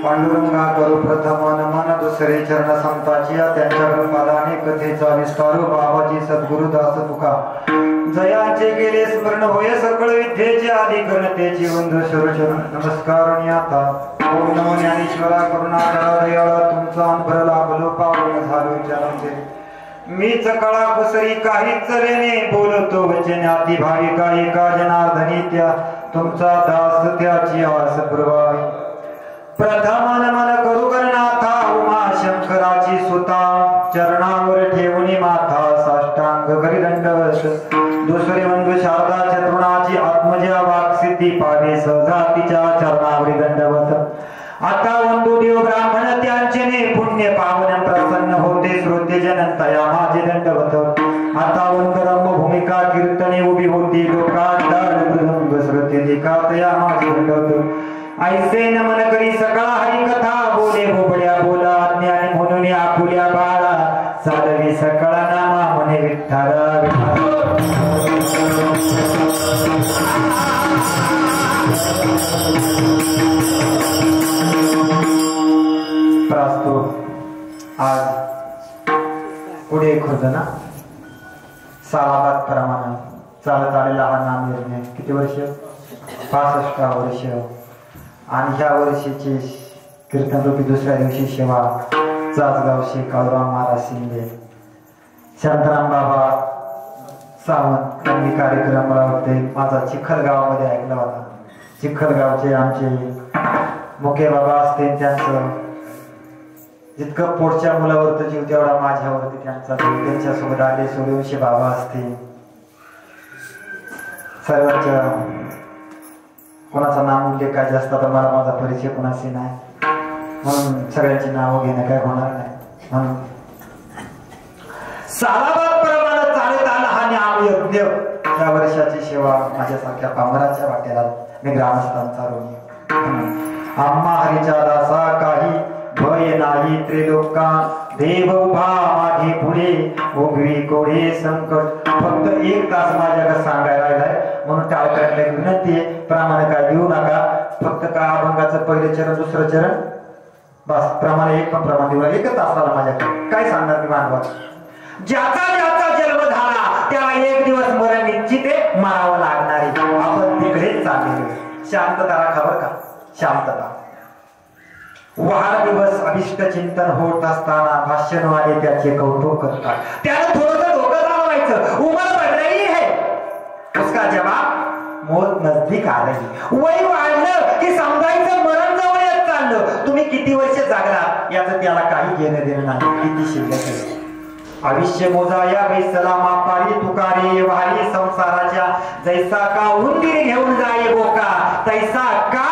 पांडुरंगा करू प्रथम नमन दुसरे चरण संताची त्यांच्या कृपादाने कथेचा विस्तार बाबाजी सद्गुरुदास तुका जयाचे गेले स्मरण होय सकळ विद्येचे आदि कर्णतेची वंदू शरण नमस्कार आता ओम नमो ज्ञानेश्वरा करुणाकरा दयाळा तुमचा अनुभव लाभलो पावन झालो विचारांचे मीच कळा कुसरी काही चरेने बोलतो वचन अति भाविका एका जनार्दनी त्या तुमचा दास त्याची आस पुरवावी प्रथम नमन करू गणनाथा उमा शंकराची सुता चरणावर ठेवणी माथा साष्टांग करी दंडवत दुसरे वंदू शारदा चतुर्णाची आत्मजा वाक सिद्धी पावे सहजातीच्या चरणावरी दंडवत आता वंदू देव ब्राह्मण त्यांचे पुण्य पावन प्रसन्न होते श्रोते जनंतया माझे दंडवत आता वंदरम भूमिका कीर्तने उभी होती लोकांत श्रोते दिखातया माझे दंडवत ऐसे नमन करी सकाळ हरी कथा बोले भोपड्या बोला ज्ञानी म्हणून आपुल्या बाळा साधवी सकाळ नामा म्हणे विठ्ठल प्रस्तुत आज पुढे खुर्दना सालाबाद प्रमाणे चालत आलेला हा नाम निर्णय किती वर्ष 65 वर्ष आणि ह्या वर्षीची कीर्तन रूपी दुसऱ्या दिवशी सेवा चासगावचे काळूराम महाराज शिंदे शांताराम बाबा सावंत यांनी कार्यक्रम राबवते माझा चिखलगावमध्ये ऐकला होता चिखलगावचे आमचे मुके बाबा असते त्यांचं जितकं पोटच्या मुलावरती जीव तेवढा माझ्यावरती त्यांचा जीव त्यांच्यासोबत आले सूर्यवंशी बाबा असते सर्वांच्या कोणाचं नाम उल्लेख काय जास्त तर मला माझा परिचय कोणाशी नाही म्हणून सगळ्यांची नावं घेणं काय होणार नाही म्हणून सालाबाद प्रमाणे चालत आला हा नाम यज्ञ या वर्षाची सेवा माझ्यासारख्या पामराच्या वाट्याला मी ग्रामस्थांचा ऋणी आम्हा हरीच्या दासा काही भय नाही त्रिलोका देव उभा मागे पुढे उभवी कोडे संकट फक्त 1 तास माझ्याकडे सांगायला राहिलाय म्हणून टाळकरण्याची विनंती आहे प्रमाणे काय देऊ नका फक्त का अभंगाचं पहिले चरण दुसरं चरण बस प्रमाणे एक पण प्रमाण देऊ 1 तासाला माझ्याकडे काय सांगणार मी मानवा ज्याचा जन्म झाला त्याला एक दिवस मरण निश्चित आहे मारावं लागणार आहे आपण तिकडेच चालले शांतता राखा बरं का शांतता वार दिवस अभिष्ट चिंतन होत असताना भाष्यनवाले त्याचे कौतुक करतात त्याला थोडंसं डोकं चालवायचं उमर बढ़ रही है उसका जवाब मौत नजदीक आ रही वय वाढलं की समजायचं मरण जवळ येत चाललं तुम्ही किती वर्ष जागला याचं त्याला काही घेणं देणं नाही किती शिल्लक आहे आयुष्य मोजा या बैसला मापारी तुकारे वारी संसाराच्या जैसा का उंदीर घेऊन जाई बोका तैसा का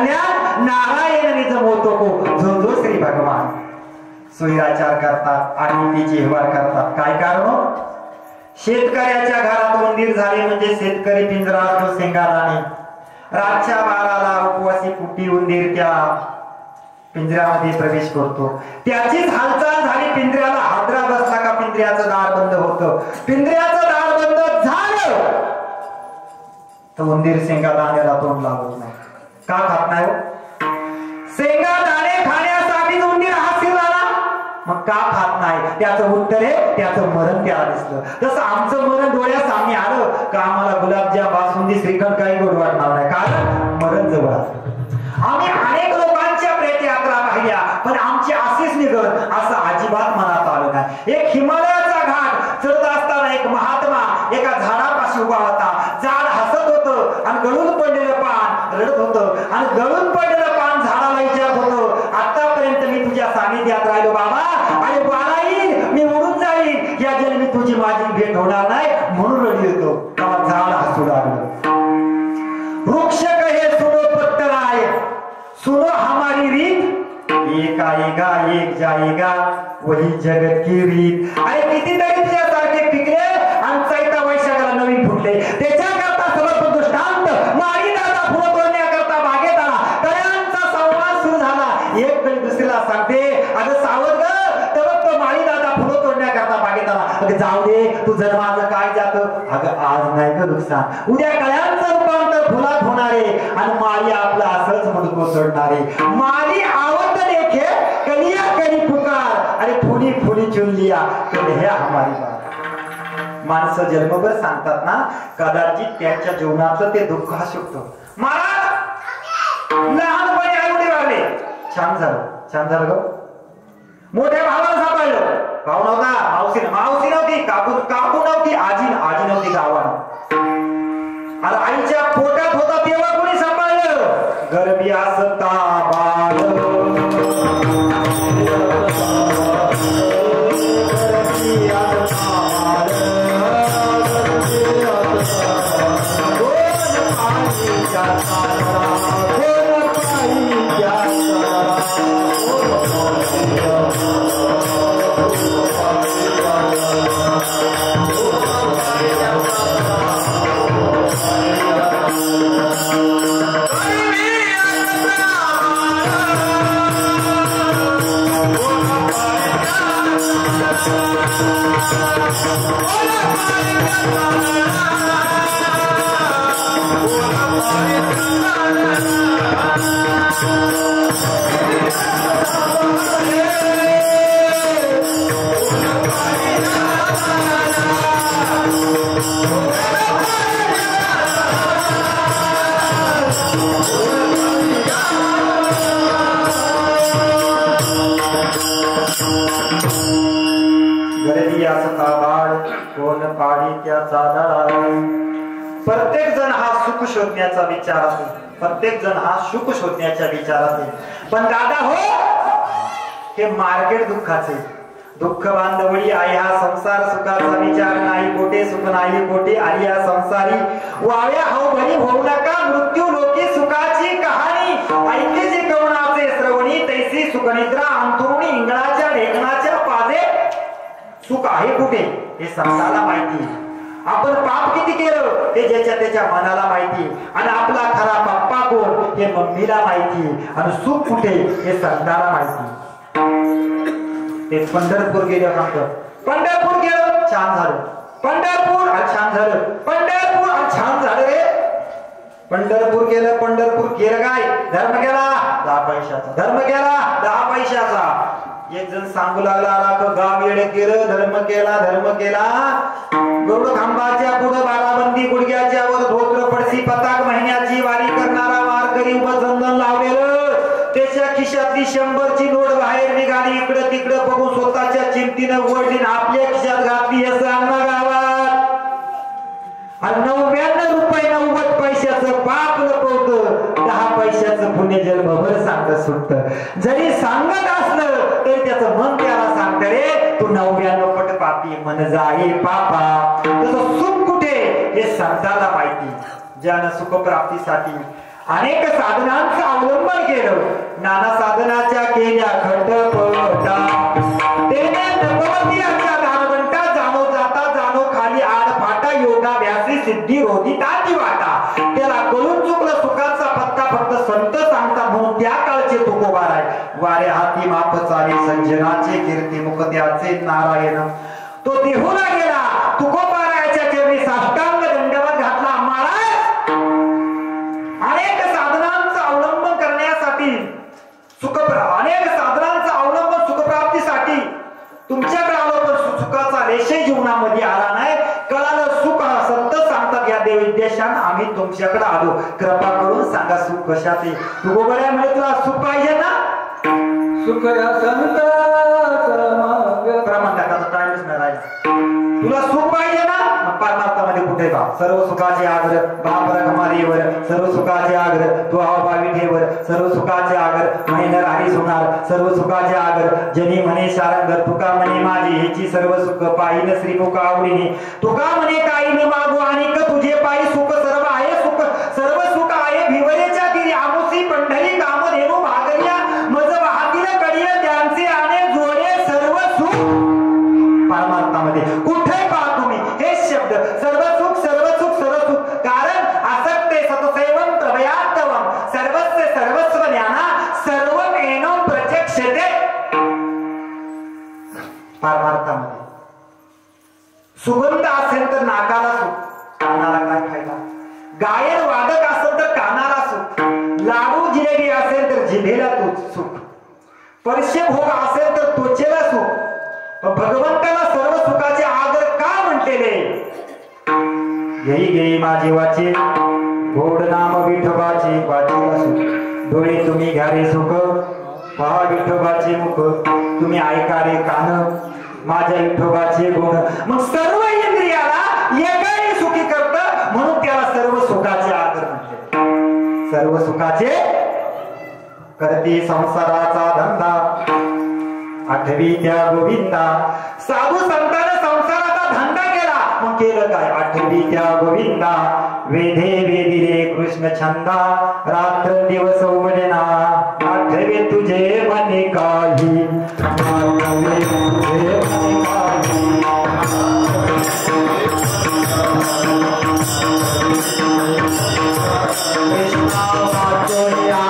कल्याण नारायण जमवतो को जो जो श्री भगवान सोयराचार करतात आणि तिची व्यवहार करतात. काय कारण? शेतकऱ्याच्या घरात उंदीर झाले म्हणजे शेतकरी पिंजरा असतो शेंगादाणे. रातच्या 12ला उपवासी कुटी उंदीर त्या पिंजऱ्यामध्ये प्रवेश करतो. त्याचीच हालचाल झाली, पिंजऱ्याला हादरा बसला का पिंजऱ्याचं दार बंद होतं. पिंजऱ्याचं दार बंद झालं तर उंदीर शेंगादाण्याला तोंड लावत नाही. का खात नाही? शेंगादाणे खाण्यासाठी उंदीर हास्य झाला. मग का खात नाही? त्याचं उत्तर आहे त्याचं मरण त्याला दिसलं. तसं आमचं मरण डोळ्यासामने आलं का आम्हाला गुलाबजाम बासुंदी श्रीखंड काही गोड वाटणार नाही, कारण मरण जवळ असतं. आम्ही अनेक लोकांच्या प्रेत यात्रा पाहिल्या पण आमची अशीच निघत असं अजिबात मनात आलं नाही. एक हिमालयाचा घाट चढत असताना एक महात्मा एका झाडापाशी उभा होता. झाड हसत होतं आणि गळून पडलेलं पान रडत होतं आणि गळून पडलेलं पान झाडाला विचारत होतं, आतापर्यंत मी तुझ्या सानिध्यात राहिलो बाबा, आणि बाळा येईल मी उडून जाईल, या जन्मी तुझी माझी भेट होणार नाही म्हणून रडी येतो. तेव्हा झाड हसू लागलं. वृक्ष कहे सुनो पत्तराय, सुनो हमारी रीत, एक आएगा एक जाएगा वही जगत की रीत. अरे कितीतरी तुझ्यासारखे पिकले आणि चैता वैशाखाला नवीन फुटले. त्याच्याकरता समर्थ दृष्टांत माळी दादा फुलं तोडण्याकरता बागेत आला. कळ्यांचा संवाद सुरू झाला. एक कळी दुसरीला सांगते, अगं सावध तर तो माळी दादा फुलं तोडण्याकरता बागेत आला. अगं जाऊ दे, तुझं माझं काय जातं? अगं आज नाही का नुकसान, उद्या कळ्यांचं रूपांतर फुलात होणारे आणि माळी आपला असंच मुडको सोडणारे. माळी आवत देखे कलिया कली पुकार, अरे फुली फुली चुन लिया हे हमारी बात. माणसं जन्मभर सांगतात ना, कदाचित त्यांच्या जीवनातलं ते दुःख असतं. महाराज लहानपणी आई वडील वारले, छान झालं छान झालं ग. मोठ्या भावाला सांभाळलं, भाऊ नव्हता, मावशी नव्हती, काकू नव्हती, आजी नव्हती गावाला. आणि आईच्या पोटात होता तेव्हा कोणी सांभाळलं? गर्भी असता बाळ, प्रत्येक जण हा सुख शोधण्याचा विचार असेल, प्रत्येक जण हा सुख शोधण्याचा विचार असेल. पण दादा हो, हे मार्केट दुःखाचे. दुःख बांधवडी आहे हा संसार सुखाचा विचार नाही, कोठे सुख नाही कोठे आली या संसारी. वाव्या हो भरी होऊ नका मृत्यू लोकी सुखाची कहाणी. ऐके जे कवनाचे श्रवणी तैसी सुखनिद्रा अंतरुणी इंगळाच्या ढेकणाच्या पाजे. सुख आहे कुठे हे संसाराला माहिती. आपण पाप किती केलं हे ज्याच्या त्याच्या मनाला माहिती. आणि आपला खरा पप्पा कोण हे मम्मीला माहिती. आणि सुख कुठे हे संताला माहिती. ते पंढरपूर गेलं सांगतो, पंढरपूर गेलं छान झालं, पंढरपूर छान झालं, पंढरपूर छान झालं रे. पंढरपूर गेलं, पंढरपूर केलं काय? धर्म केला 10 पैशाचा, धर्म केला 10 पैशाचा. एक जण सांगू लागला आला गाव येडे केलं, धर्म केला धर्म केला. गरुड खांबाच्या पुढे बाराबंदी, गुडघ्याच्या वर धोत्र पडसी पताक, महिन्याची वारी करणारा वारकरी उभं चंदन लावलेलं. त्याच्या खिशातली 100ची नोट बाहेर निघाली. इकडं तिकडं बघून स्वतःच्या चिमटीनं वडली आपल्या खिशात घातली. हे सांग गावात. आणि 99 रुपये 90 पैशाचं पाप लपवतं, 10 पैशाचं पुण्य जन्मभर सांगत सुटत. जरी सांगत असलं तरी त्याचं मन त्याला सांगत रे तू 99 पट पापी मन जाई पापा. तसं सुख कुठे हे संताला माहिती. ज्यानं सुख प्राप्तीसाठी अनेक साधनांचं अवलंबन केलं, नाना साधनाच्या केल्या खटपटा, तेने नपवतीयांच्या दारवंटा, जाणो जाता जाणो खाली आड फाटा, योगाभ्यासी सिद्धी रोधी ताती वाटा. त्याला कळून चुकलं सुखाचा पत्ता फक्त संत सांगतात म्हणून त्या काळचे तुकोबार आहे. वारे हाती माप चाले संजनाचे, कीर्ती मुख त्याचे नारायण. तो देहूला गेला, तुकोबाराच्या चरणी साष्टांग दंडवत घातला. महाराज, अनेक साधनांचं अवलंबन करण्यासाठी अनेक साधनांचं अवलंबन सुखप्राप्तीसाठी तुमच्याकडे आलो, पण सुखाचा लेशही जीवनामध्ये आला नाही. कळालं सुख संत सांगतात या देवविद्याशान आम्ही तुमच्याकडे आलो, कृपा करून सांगा सुख कशात आहे. तुकोबारा म्हणजे तुला सुख पाहिजे ना? सुख या संत टाइमच नाही राहिला. तुला सुख पाहिजे ना? परमार्थामध्ये कुठे बा सर्व सुखाचे आग्रह, बापरकमारीवर सर्व सुखाचे आग्रह, तू भाविठेवर सर्व सुखाचे आग्रह, म्हणे नर हरी सुनार सर्व सुखाचे आग्रह, जनी म्हणे शारंग तुका म्हणे माझी ह्याची सर्व सुख पाहिन श्री मुका आवडीने, तुका म्हणे काही न मागू आणि तुझे पायी सुख सर्व आहे, सुख सर्व सुख आहे भिवरेच्या तिरी, आमुसी पंढरी कामधेनु भागरिया, मज वाहतील कडिय त्यांचे आणे जोडे सर्व सुख. परमार्थामध्ये कुठे पहा तुम्ही हे शब्द सर्व सुख सर्व सुख सर्व सुख, कारण आसक्ते सतसेवम प्रभयात्तवम सर्वस्य सर्वस्व ज्ञाना सर्वम एनम प्रत्यक्षते. परमार्थामध्ये सुगंध असेल तर नाकाला सुख, कानाला काय फायदा? गायन वादक असेल तर कानाला सुख, लाडू जिलेबी असेल तर जिभेला सुख, परशे भोग असेल तर त्वचेला सुख. भगवंताला सर्व सुखाचे आग्रह का म्हटलेले? घेई घेई माझे वाचे गोड नाम विठोबाचे, वाचेला सुख डोळे तुम्ही घ्या रे सुख, पहा विठोबाचे मुख तुम्ही ऐका रे कान, माझ्या विठोबाचे गुण. मग सर्व इंद्रियाला एकाही सुखी करत म्हणून त्याला सर्व सुखाचे आग्रह म्हटले. सर्व सुखाचे करते संसाराचा धंदा, आठवी त्या गोविंदा. साधू संतांना संसाराचा धंदा केला, मग केलं काय? आठवी त्या गोविंदा, वेधे वेदिले कृष्ण छंदा, रात्र दिवस उमजना, आठवे तुझे मने काही, आठवे तुझे मने काही. कृष्णा वाचोया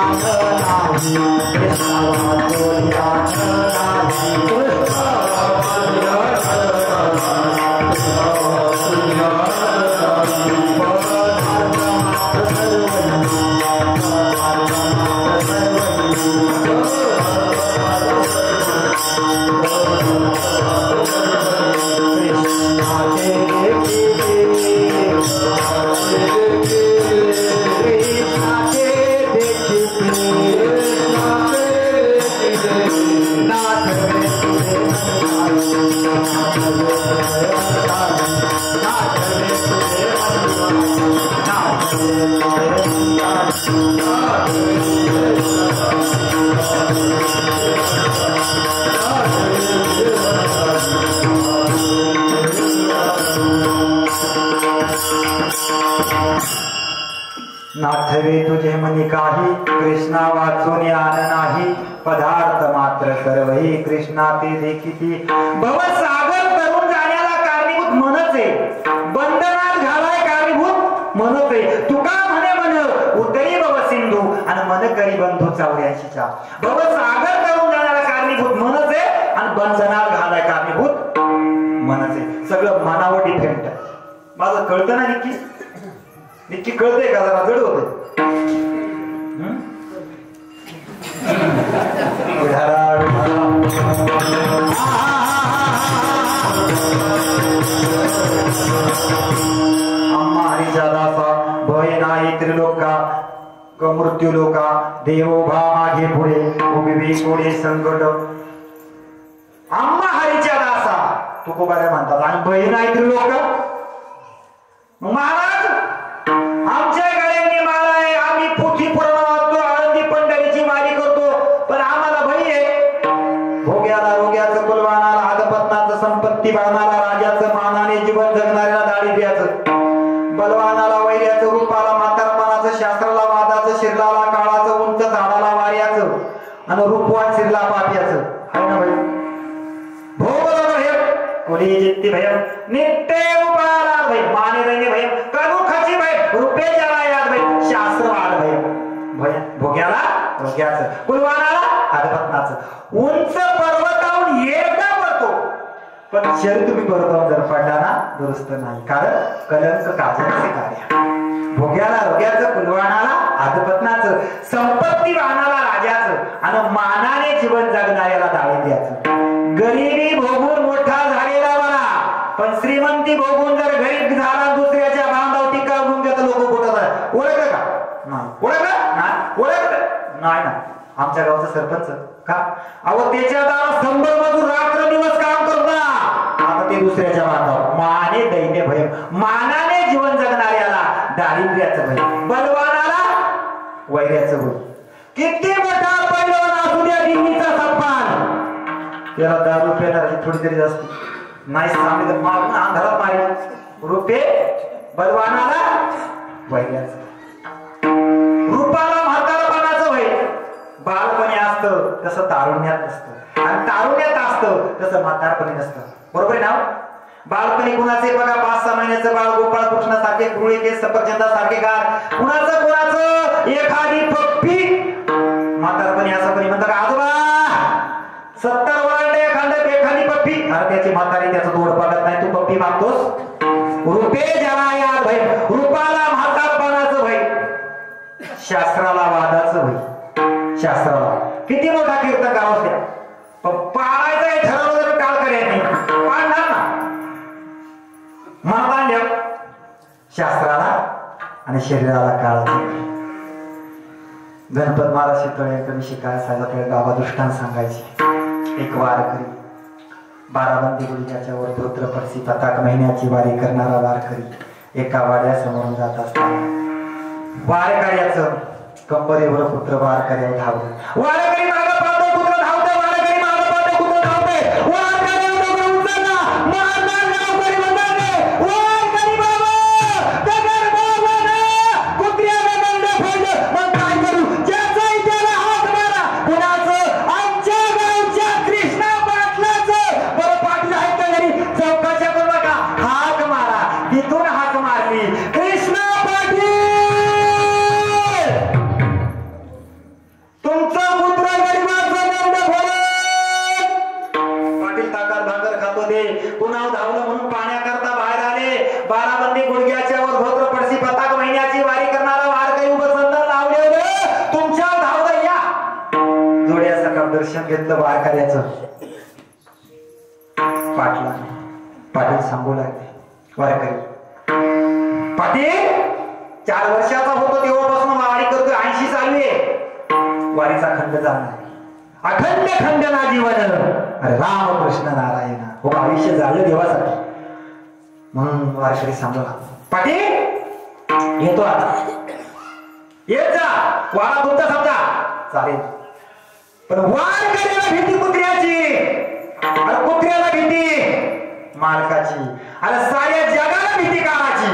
नाही, कृष्णा वाचोया नाथवे तुझे मनी काही, कृष्णा वाचून आन नाही, पदार्थ मात्र सर्वही कृष्णा ते देखिती. भवसागर तरुण जाण्याला कारणीभूत मनच आहे, बंधनात घालाय कारणीभूत मनच आहे. तुका म्हणे मन उतरी भव सिंधू आणि मन करी बंधू 84च्या. भवसागर तरुण जाण्याला कारणीभूत मनच आहे आणि बंधनात घालाय कारणीभूत मनच आहे. सगळं मनावर डिपेंड. माझं कळतं ना नक्की? नक्की कळतंय का? जरा जड होत. आम्हा हरीच्या दासा भय नाही त्रिलोका, मृत्यू लोका देवो भा मागे पुढे उभी कोडे संकट. आम्हा हरीच्या दासा तुकोबारा म्हणतात आणि भय नाही त्रिलोका. महाराज आमच्या गळ्यांनी माला आहे, आम्ही पोथी पुराण वाचतो, आळंदी पंढरीची वारी करतो, पण आम्हाला भय आहे. भोग्याला रोग्याचं कुलवानाला आदपत्नाचं संपत्ती बाणाला, राजाचं मानाने जीवन जगणाऱ्याला दारिद्र्याचं, बलवानाला वैर्याचं, रूपाला म्हातारपणाचं, शास्त्राला वादाचं, झाडाला काळाचं, उंच झाडाला वाऱ्याचं, आणि रूपवान शिरला पाप्याचं. हाय ना भाई? भोगला भयम कोली जित्ती भयम नित्य उपाला भाई माने रहने भयम करू खची भाई रुपये जरा याद भाई शास्त्रवाद भयम भय भोग्याला भोग्याचं, कुलवानाला अधपत्नाचं. उंच पर्वतावरून एकदा पडतो, पण शरीर तुम्ही पर्वतावर जर पडला ना दुरुस्त नाही, कारण कलंक काजळचे कार्य. भोग्याला रोग्याचं, कुलवानाला अधपत्नाचं, संपत्ती वाहनाला राजाचं, आणि मानाने जीवन जगणाऱ्याला दारिद्र्याचं. गरिबी भोगून मोठा झालेला बरा, पण श्रीमंती भोगून जर गरीब झाला दुसऱ्याच्या बांधाव टीका करून घेतात लोक. कुठं ओळखलं का? नाही ओळखलं ना? ओळखलं नाही ना? आमच्या गावचा सरपंच का अहो त्याच्या दारात 100 मजूर रात्र दिवस काम करतात, आता ते दुसऱ्याच्या बांधाव. माने दैन्य भय, मानाने जीवन जगणाऱ्याला दारिद्र्याचं भय, बलवानाला वैर्याचं भय. किती मोठा पैलवान असू द्या दिल्लीचा सप्पान, त्याला 10 रुपये थोडी तरी जास्त नाही सांगितलं तर मारून अंधारात मारी. रुपये बलवानाला वैर्याचं. रूपाला म्हातारपणाचं वय, बालपणी असतं तसं तारुण्यात नसतं, आणि तारुण्यात असतं तसं म्हातारपणी नसतं. बरोबर आहे ना? बालपणी कुणाचे बघा 5-6 महिन्याचं बाळ गोपाळ कृष्णासारखे गुरुळे केस सफरचंदासारखे गार, कुणाचं एखादी पप्पी. म्हातारपणी असं कोणी म्हणतं का आजोबा 70 वरांडे एखादी पप्पी, अरे त्याची म्हातारी त्याचं तोड पाडत नाही, तू पप्पी मागतोस. रुपये जरा याद भय, रूपाला म्हातारपणाचं भय, शास्त्राला वादाचं भय. शास्त्राला किती मोठा कीर्तन करावं द्या, पण पाळायचं ठरवलं तर काल करायचं पाळणार ना. म्हणता ठेव शास्त्राला आणि शरीराला काळाचं. गणपत महाराज शितळे शिकाय साहेब गावात दृष्टांत सांगायचे. एक वारकरी 12 बंदी गुढीच्या वर धोत्र परसी पताक महिन्याची वारी करणारा वारकरी एका वाड्यासमोरून जात असताना वारकऱ्याचं कंबरेवर पुत्र वारकऱ्या धावलं. वारकरी मागे पाहतो, पुत्र धावतो. वारकरी मागे पाहतो, पुत्र धावते. वारकरी उचलला मारणार गावकरी म्हणणार वारकरी बाबा दगड बाबाने कुत्र्याने दंड फोडलं, मग काय करू? ज्याचा त्याला हात मारा. कुणाचं? आमच्या गावच्या कृष्णा पाटलाचं. बरं पाटील आहेत का घरी? चौकाच्या करू नका, हाक मारा. तिथून हाक मारली, कृष्णा पाटील तुमचा पुत्र गरीबाचा दंड फोडत. पाटील ताकात भाकर खातो दे. पुन्हा धावलं म्हणून पाण्याकरता बाहेर आले. 12 बंदी गुडघ्याच्या वर धोत्र पडसी पताक महिन्याची वारी करणारा वारकरी उभं संदन लावले होते. तुमच्या धावलं या जोड्या सकाळ दर्शन घेतलं वारकऱ्याचं. पाटील सांगू लागले वारकरी, पाटील 4 वर्षाचा होतो तेव्हापासून वारी करतोय, 80 चालू आहे. वारीचा खंड जाणार, अखंड खंड ना जीवन. अरे राम कृष्ण नारायण हो, आयुष्य झालं देवासाठी. म्हणून वारकरी सांगला, पाटील येतो आता, येत जा. वारा तुमचा समजा चालेल, पण वारकऱ्याला भीती कुत्र्याची, अरे कुत्र्याला भीती मालकाची, अरे साऱ्या जगाला भीती कामाची.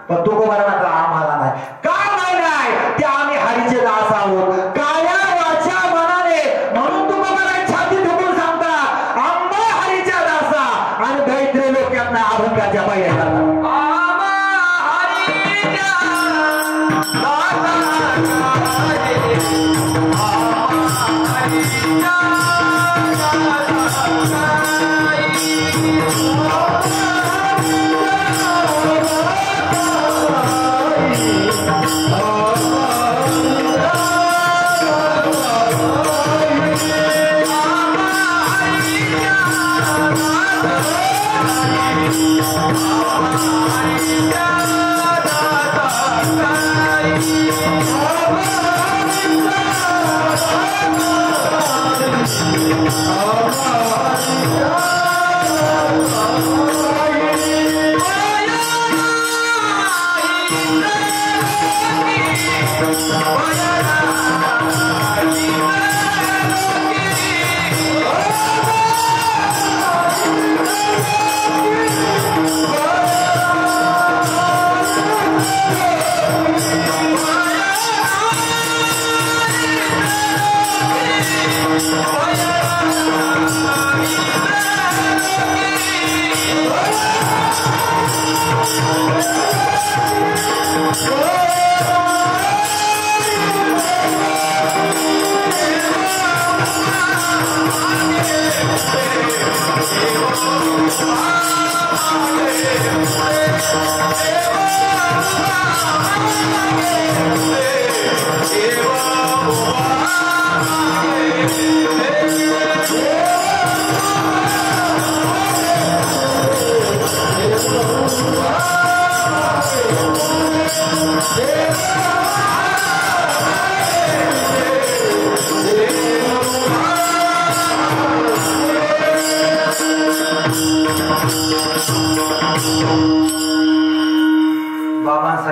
पण तू म्हणा आम्हाला नाही. का नाही? ते आम्ही हरीचे दास आहोत, काया वाचा मनाने. म्हणून तू मला छाती ठोकून सांगता आम्हा हरीच्या दासा, आणि दैत्य लोकांना अभंगाच्या पायऱ्या घालतात. Oh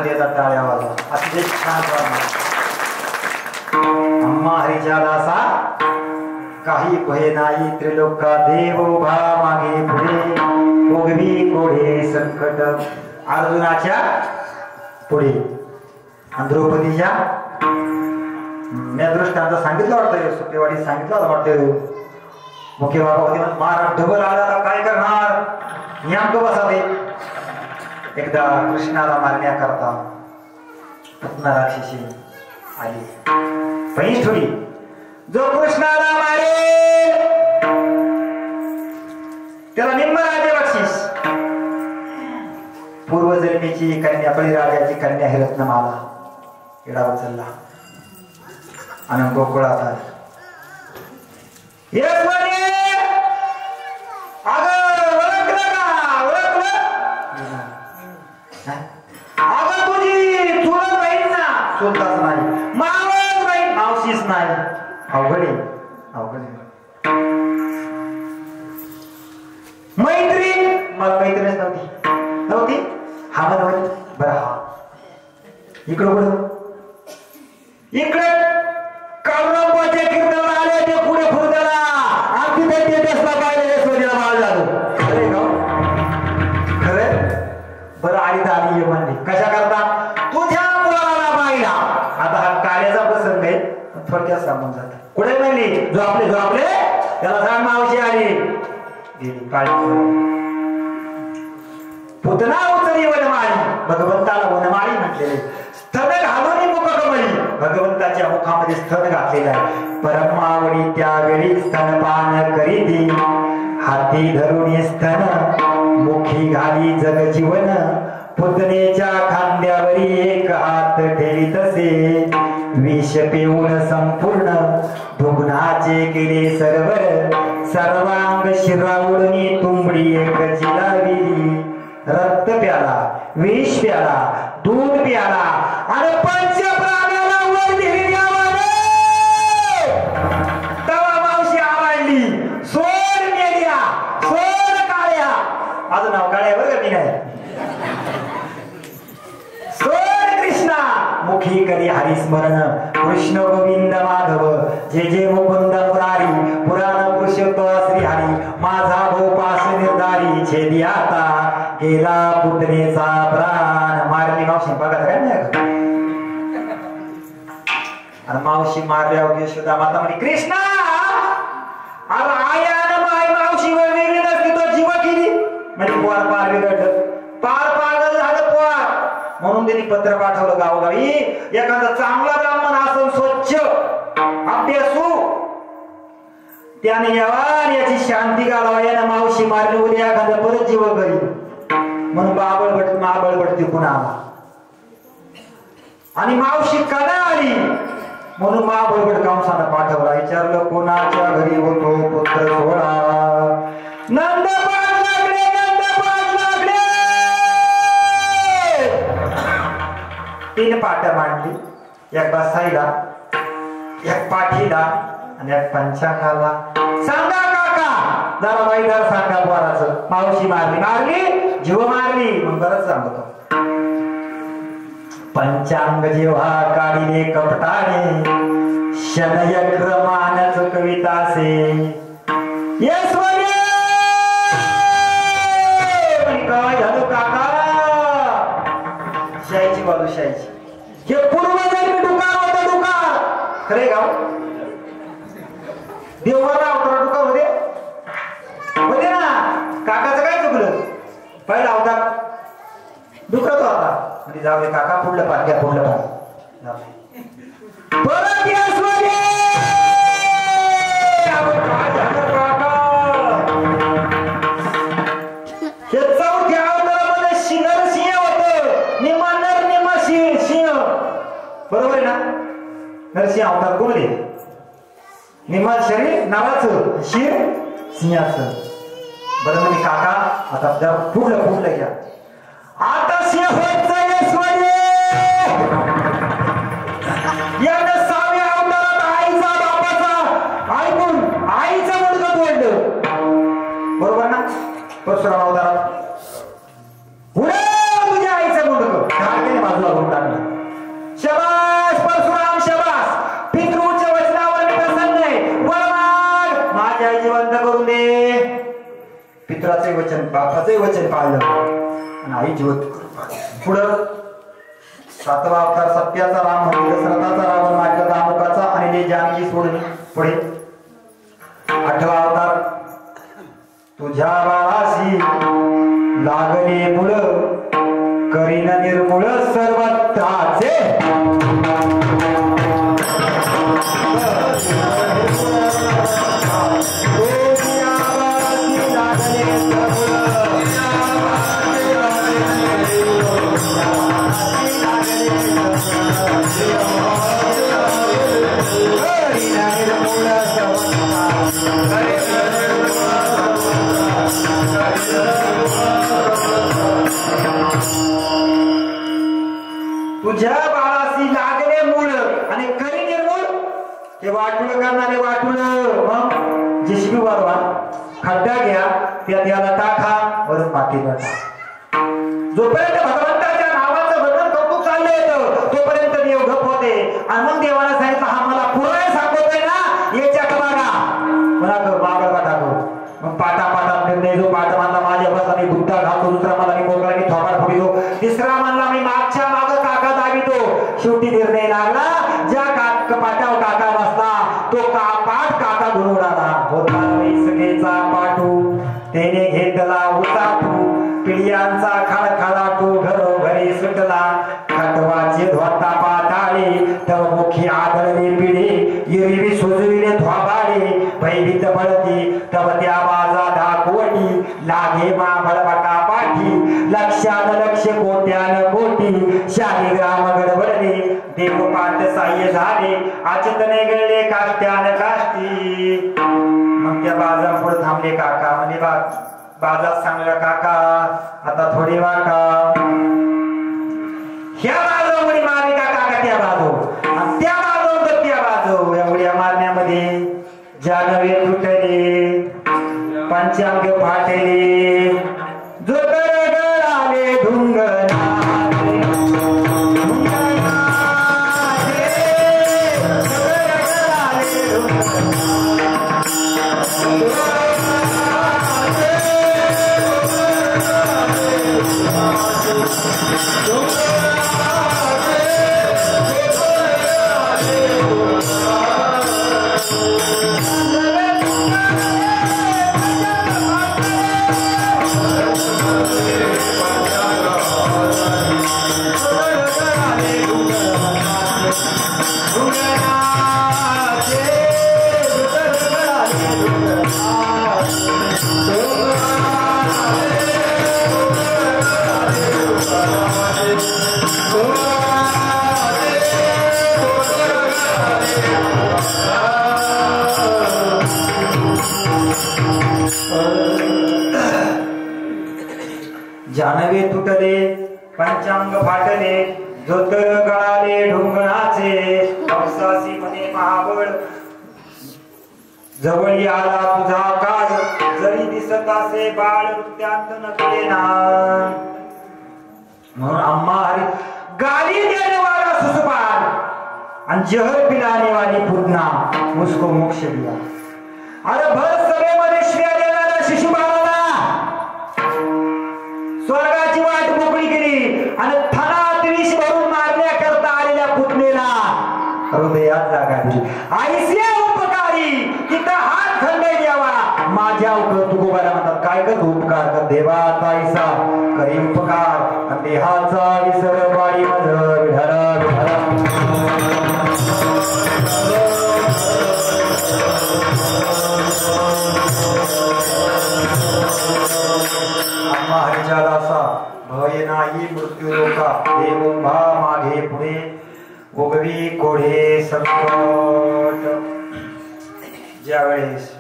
देतात टाळ्या वाजवा. अतिशय छान वाटलं. अम्मा हरीच्या दासा काही भय नाही त्रिलोका देव उभा मागे पुढे भोगवी कोढे संकट. अर्जुनाच्या पुढे आणि द्रौपदीच्या मी दृष्टांत सांगितलं वाटतं सुपेवाडी सांगितलं वाटतं. मुख्य बाबा महाराज ढबल आला काय करणार नेमकं बसा ते. एकदा कृष्णाला मारण्याकरता पुतना राक्षसी आली पैठुरी. जो कृष्णाला मारे त्याला निम्म राज्य बक्षीस. पूर्वजन्मीची कन्या बळीराजाची कन्या ही रत्नमाला एडा उचलला आणि गोकुळात आला. अगं तुझी चुलत बहीण ना चुलताच नाही मावस बहीण मावशीच नाही. अवघडे अवघडे. मैत्रीण मला मैत्रीणच नव्हती नव्हती. हा म्हणून बरं हा इकडं कुठं इकडे कौरवाचे कीर्तन आले ते पुढे फुरताना अगदी ते देशला पाहिजे यशोदीला माळ झालो. खरे गाव खरे बरं आली तर आली म्हणली कशा करता तुझ्या मुलाला पाहिला. आता हा कार्याचा प्रसंग आहे थोडक्यात सांगून जात. कुठे म्हणली जो आपले त्याला सांग मावशी आली गेली काळी. पुतना उचली वनमाळी भगवंताला वनमाळी म्हटलेले. स्तन घालून मुख कमळी भगवंताच्या मुखामध्ये स्तन घातलेला आहे. परमावडी त्यावेळी स्तनपान करीती हाती धरून स्तन मुखी घाली जग जीवन. पुतनेच्या खांद्यावरी एक हात ठेवी तसे विष पिऊन संपूर्ण भुग्नाचे केले सरवर. सर्वांग शिरावडून तुंबडी एक जिलावी. रक्त प्याला विष प्याला दूध प्याला आणि पंच प्राण्याला वर दिली तवा मावशी आवडली. सोड मेल्या सोड काळ्या माझं नाव काळ्या बरं मी नाही. सोड कृष्णा मुखी करी हरिस्मरण कृष्ण गोविंद माधव जे जे मुकुंद मुरारी पुराण पुरुषोत्तम श्री हरी. माझा गोपास निर्धारी छेदी आता गेला पुतनेचा प्राण. मारली मावशी बघा काय नाही. आणि मावशी मारल्यावर यशोदा माता म्हणे कृष्णा अरे आया माय मावशी वेगळी नसती तो जीव केली म्हणजे पोर पार बिघडलं पार पागल झालं पोर. म्हणून त्यांनी पत्र पाठवलं गावोगावी एखादा चांगला ब्राह्मण असून स्वच्छ अभ्यासू त्याने यावा याची शांती घालावा. यानं मावशी मारली उद्या एखादा परत जीव घरी म्हणून महाबळ भटती पुन्हा आला. आणि मावशी कदा आली म्हणून महाबळ भट कंसानं पाठवला. विचारलं कोणाच्या घरी होतो पुत्र सोळा. नंदपाठ लागले नंदपाठ लागले. 3 पाठ मांडली. एक बसायला एक पाठीला आणि एक पंचांगाला. सांगा काका जरा वाईदार सांगा पोराचं. मावशी मारली जीव मारली मग बरंच सांगतो. पंचांग जेव्हा काढिले कपटाने शनयक्र मानच कवितासे. काय झालं काका शाहीची बाजू शाहीची. हे पूर्वजन्मी डुकार होतं डुकार. खरे गाव देवाला अवतार डुकार होते ना. काकाचं काय चुकलं पहिला अवतार डुकरत होता म्हणजे जाऊ दे काका पुढलं पार घ्या पुढलं पार परत चौथ्या अवतारामध्ये शिंगर सिंह होत. निम्मा नर निम्मा सिंह बरोबर आहे ना. नरसिंह अवतार कोण आहे. निम्मा शरीर नावाचं शिर सिंहाचं. बरं म्हणजे काका आता पुढलं घ्या. आता सिंह होत यानं 6व्या अवतारात आईचा बापाचा ऐकून आईचं मुलगा बोललं बरोबर ना. परशुराम अवतारात तुझ्या आईचं मुलगा काय बाजूला बापाचे वचन पाळलं आणि आई ज्योत पुढं 7वा अवतार सत्याचा राम म्हणजे दशरथाचा रावण मारला दामुकाचा आणि जे जानकी सोडली पुढे 8वा अवतार तुझ्या बाळाशी लागले मुळ करीन निर्मूळ सर्वत्राचे तुझ्या बाळाशी लागले मूळ आणि करी निर्मूळ ते वाटुळ करणारे वाटुळ मग जेसीबी वाढवा खड्डा घ्या त्यात याला टाका वरून मातीला टाका जोपर्यंत भगवंताच्या नावाचं वर्णन कौतुक चाललं येतं तोपर्यंत देव गप होते आणि मग देवाला सांगितलं हा मला पुराय सांगतोय ना याच्या बघा मला बाबा टाको मग पाटा निर्णय जो पाठ म्हणला माझ्या बस आणि बुद्धा घालतो दुसरा मला मी मोकळा मी थोपाड फोडितो तिसरा म्हणला मी मागच्या माग काका दाबितो शेवटी निर्णय लागला ज्या पाटावर काका बसला तो पाठ काका गुरुडाला होता सगळेचा पाठू त्याने घेतला उताठू पिढ्यांचा खळखळाटू घरोघरी सुटला खटवाचे धोता पाताळे तव मुखी आदळले पिढे एरवी सुजविले ध्वाबाडे भयभीत पळती तव त्या बाजा धाकवटी लागे मा बळबटा पाठी लक्षात लक्ष कोट्यान कोटी शालिग्राम गडबडले देवपाठ साह्य झाले आचतने गळले काष्ट्यान काष्टी मग त्या बाजा पुढे थांबले काका म्हणजे बाजात सांगला काका आता थोडी वाका ह्या बाजूमुळे मारली का काका त्या बाजू आणि त्या बाजू तर त्या बाजू एवढ्या मारण्यामध्ये जानवे तुटले पंचांग फाटले जोतर गळाले ढुंगणाचे जानवे तुटले पंचांग फाटले जोतर गळाले ढुंगणाचे अवसासी म्हणे महाबळ जवळी आला तुझा काळ जरी दिसत असे बाळ नृत्यांत नकले ना म्हणून अम्मा हरी गाली देने वाला सुसुपाल आणि जहर पिलाने वाली पूतना उसको मोक्ष दिया अरे भर सभेमध्ये श्रेय देणारा शिशुपालाला स्वर्गाची वाट मोकळी केली आणि थनात विष भरून मारण्याकरता आलेल्या पुतणेला हृदयात जागा दिली आईच्या उपकारी तिथं हात खंडे द्यावा माझ्या तुकोबाला म्हणतात काय कर उपकार कर देवा ताईसा करी उपकार आणि देहाचा विसर वाडी मध विढाला आम्हा हरिच्या दासा भय नाही मृत्यू लोका हे मुंभा मागे पुढे उगवी कोढे संकट ज्यावेळेस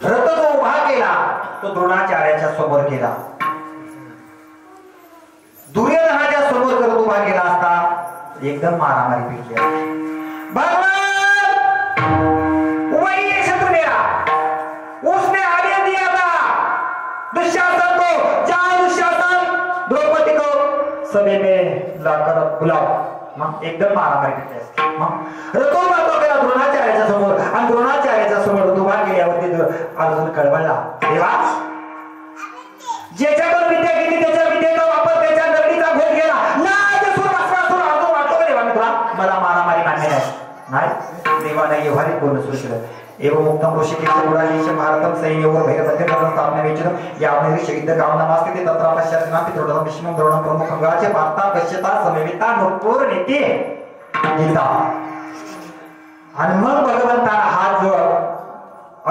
रथ जो उभा केला तो द्रोणाचार्याच्या समोर केला दुर्योधनाच्या समोर करत उभा केला असता एकदम मारामारी पेटली भगवान वही ये शत्रु मेरा उसने आदेश दिया था दुशासन को चाहे दुशासन द्रौपदी को सभे में लाकर बुलाओ मग एकदम मारामारी पेटली मग रथो मारतो केला द्रोणाचार्याच्या समोर आणि द्रोणाचार्याच्या समोर उभा केल्यावरती अर्जुन कळवळला देवा नाही देवाने व्यवहारिक बोलणं सुरू केलं. एवं मुक्तम ऋषिकेश गुणालीश भारतम सैन्यवर भैरवते स्थापना वेचन यावनेरी शहीद गावना नास्ते ते तत्रा पश्चातना पितृडम विष्णु द्रोणम प्रमुख गाचे पार्ता पश्यता समेविता नुपूर नीती गीता. आणि मग भगवंताना हात जो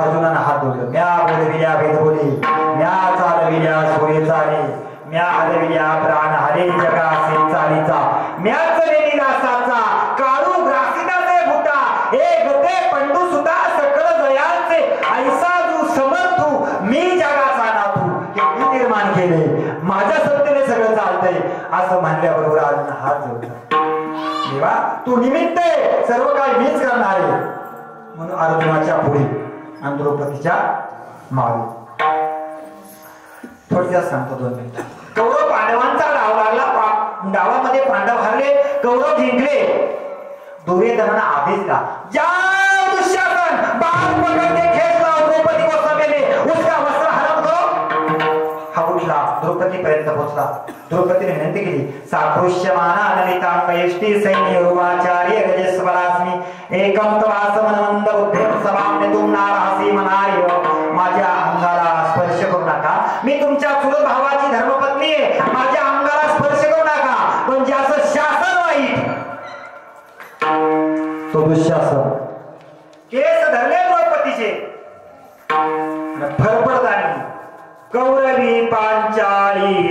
अर्जुनानं हात जोडलं. म्या बोलविल्या वेद बोले, म्या चालविल्या सोय चाले, म्या हलविल्या प्राण हरे जगासे चालीचा, म्या चलेली रासाचा काळू ग्रासिताचे भुटा, हे गते पंडू सुता सकळ जयांचे ऐसा तू समर्थू मी जगाचा नाथू. हे मी निर्माण केले, माझ्या सत्तेने सगळं चालतंय असं म्हणल्याबरोबर अर्जुन हात जोडला. देवा तू निमित्त आहे, सर्व काही मीच करणार आहे. म्हणून अर्जुनाच्या पुढे आणि द्रौपदीच्या मागे. थोडक्यात सांगतो 2 मिनिटं. कौरव पांडवांचा डाव लागला. डावामध्ये पांडव हरले, कौरव जिंकले. दुर्योधनाने आदेश दिला, जाओ दुःशासन, बाण पकड़ के खींच लाओ द्रौपदी को समेले, उसका वस्त्र हरण करो. हा उठला, द्रौपदी पर्यंत पोहोचला. द्रौपदीने विनंती केली, साकृष्यमाना अनलितांपयष्टी सैन्य उवाचार्य गजेश्वरास्मी एकम तवासमनमंद बुद्धेम समाम्य तुम नारासी मनार्य. माझ्या अंगाला स्पर्श करू नका, मी तुमच्या चुलत भावाची धर्मपत्नी आहे. माझ्या अंगाला स्पर्श करू नका, पण ज्याचं शासन वाईट तो दुःशासन. केस धरले द्रौपदीचे, फरफडतानी कौरवी पांचाळी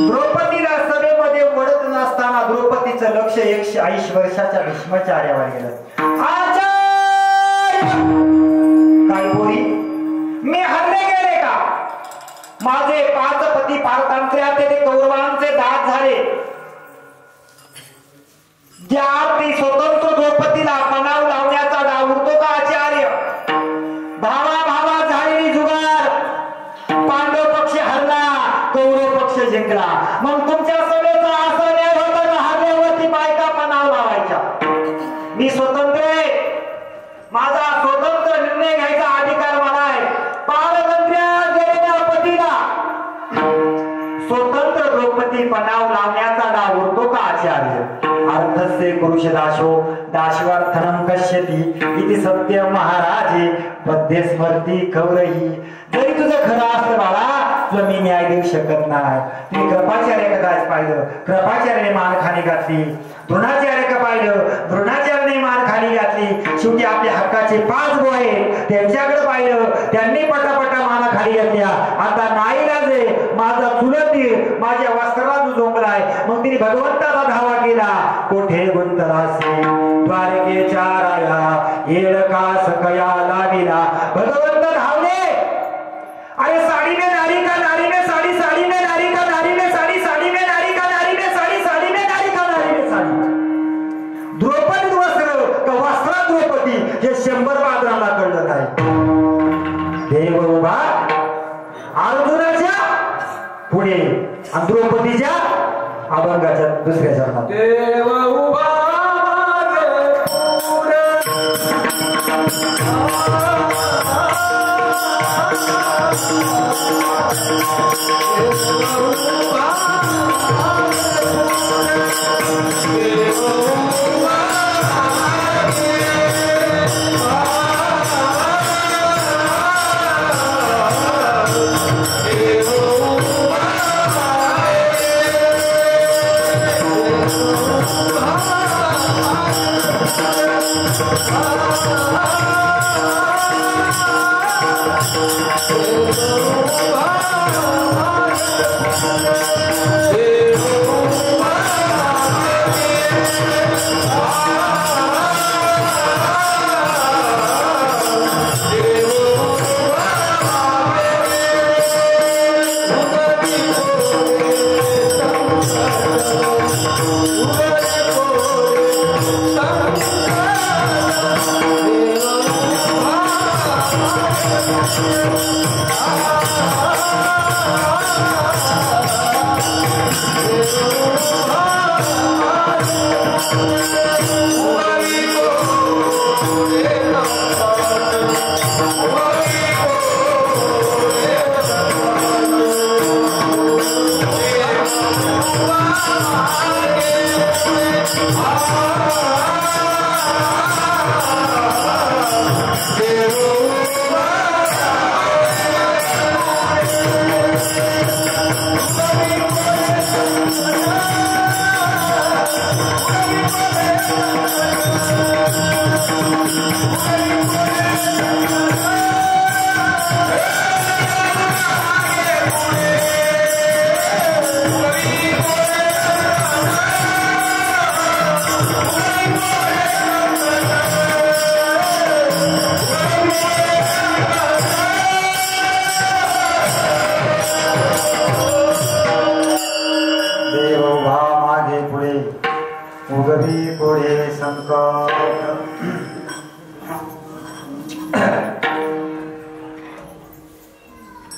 द्रौपदीला सभेमध्ये वडत नसताना द्रौपदीचं लक्ष 180 वर्षाच्या भीष्माचार्यावर गेलं. काय बोली, मी हरले गेले का? माझे 5 पती पारतंत्र्याचे ते कौरवांचे दात झाले. ज्या ती स्वतंत्र द्रौपदीला मनाव लावण्याचा डाव उरतो का आचार्य? भावा भावा झालेली जुगार, पांडव पक्ष हरला, कौरव पक्ष जिंकला. मग तुमच्या सभेचा असं न्याय होता का हरल्यावरती बायका मनाव लावायच्या? मी स्वतंत्र आहे, माझा स्वतंत्र निर्णय घ्यायचा अधिकार मला आहे. पारतंत्र्यात गेलेल्या पतीला स्वतंत्र द्रौपदी पणाव लावण्याचा डाव उरतो का आचार्य? अर्थस्य पुरुष दाशो दाशवार्थनम कश्यती इति सत्य महाराजे पद्य स्मरती कौरही. जरी तुझं खरं असतं बाळा, तुला मी न्याय देऊ शकत नाही. तुम्ही कृपाचार्य काय पाहिलं, कृपाचार्याने मान खाली घातली. द्रोणाचार्य का पाहिलं, द्रोणाचार्याने मान खाली घातली. शेवटी आपल्या हक्काचे 5 भाऊ आहेत, त्यांच्याकडे पाहिलं, त्यांनी पटापटा माना खाली घातल्या. आता नाईलाज माझा चुलत माझ्या वस्त्राला झोंबलाय. मग तिने भगवंताचा धावा केला. कोठे गुंतलासी द्वारकेच्या राया, येडका सकया लाविला. भगवंत धावले. अरे साड़ी में नारी का, नारी में साड़ी, साड़ी में नारी का, नारी में साड़ी, साड़ी में नारी का, नारी में साड़ी, साड़ी में नारी का, नारी में साड़ी. द्रौपदी वस्त्र का वस्त्र द्रौपदी हे 100 पात्राला कळलं नाही. देव उभा अर्जुनाच्या पुढे आणि द्रौपदीच्या अभंगाच्या दुसऱ्या चरणात. देव उभा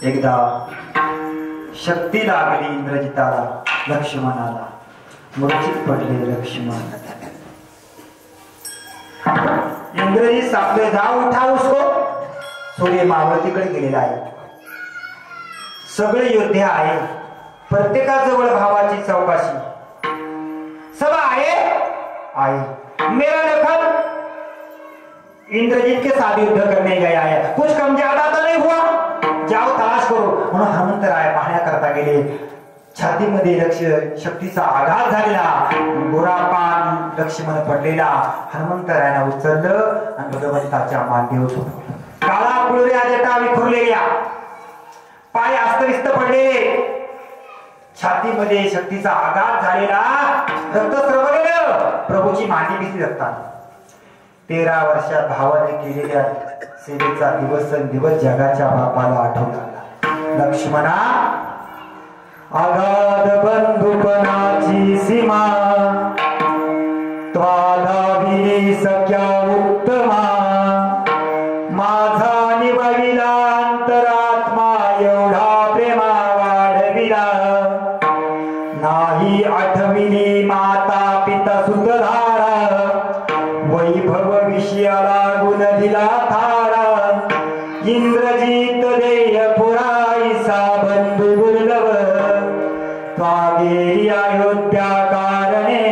एकदा शक्ती लागली इंद्रजिताला, लक्ष्मणाला मूर्छित पडले लक्ष्मण। इंद्रजित सांगतोय जा उठा उसको, सूर्य मावळतीकडे गेलेला आहे, सगळे योद्धे आहे, प्रत्येकाजवळ भावाची चौकाशी, सब आए आए, मेरा लखन इंद्रजीत के साथ युद्ध करने गया है, कुछ कम ज्यादा तो नहीं हुआ, जाओ तलाश करो। म्हणून हनुमंतराय पाहण्याकरता गेले। छातीमध्ये शक्तीचा आघात झालेला गोरापान लक्ष्मण पडलेला हनुमंतरायाने उचललं आणि भगवंताच्या मांडीवर झोपवलं। काळा कुळऱ्या जटा विखुरलेल्या, पाय अस्तव्यस्त पडलेले, छातीमध्ये शक्तीचा आघात झालेला, रक्त स्रवलेलं, प्रभूची मांडी भिजली रक्तात। 13 वर्षात भावाने केलेल्या सेवेचा दिवस जगाच्या बापाला आठवू लागला। लक्ष्मणा, अगाध बंधुपणाची सीमा त्वाधाविली सख्या उत्तमा, माझा निभविला अंतरात्मा एवढा प्रेमा वाढविला, नाही आठविली माता पिता सुतधारा, वैभव विषयाला गुण दिला थारा, इंद्रजित देय पुराईसा बंधू दुर्लभ, त्वागेरी अयोध्या कारणे,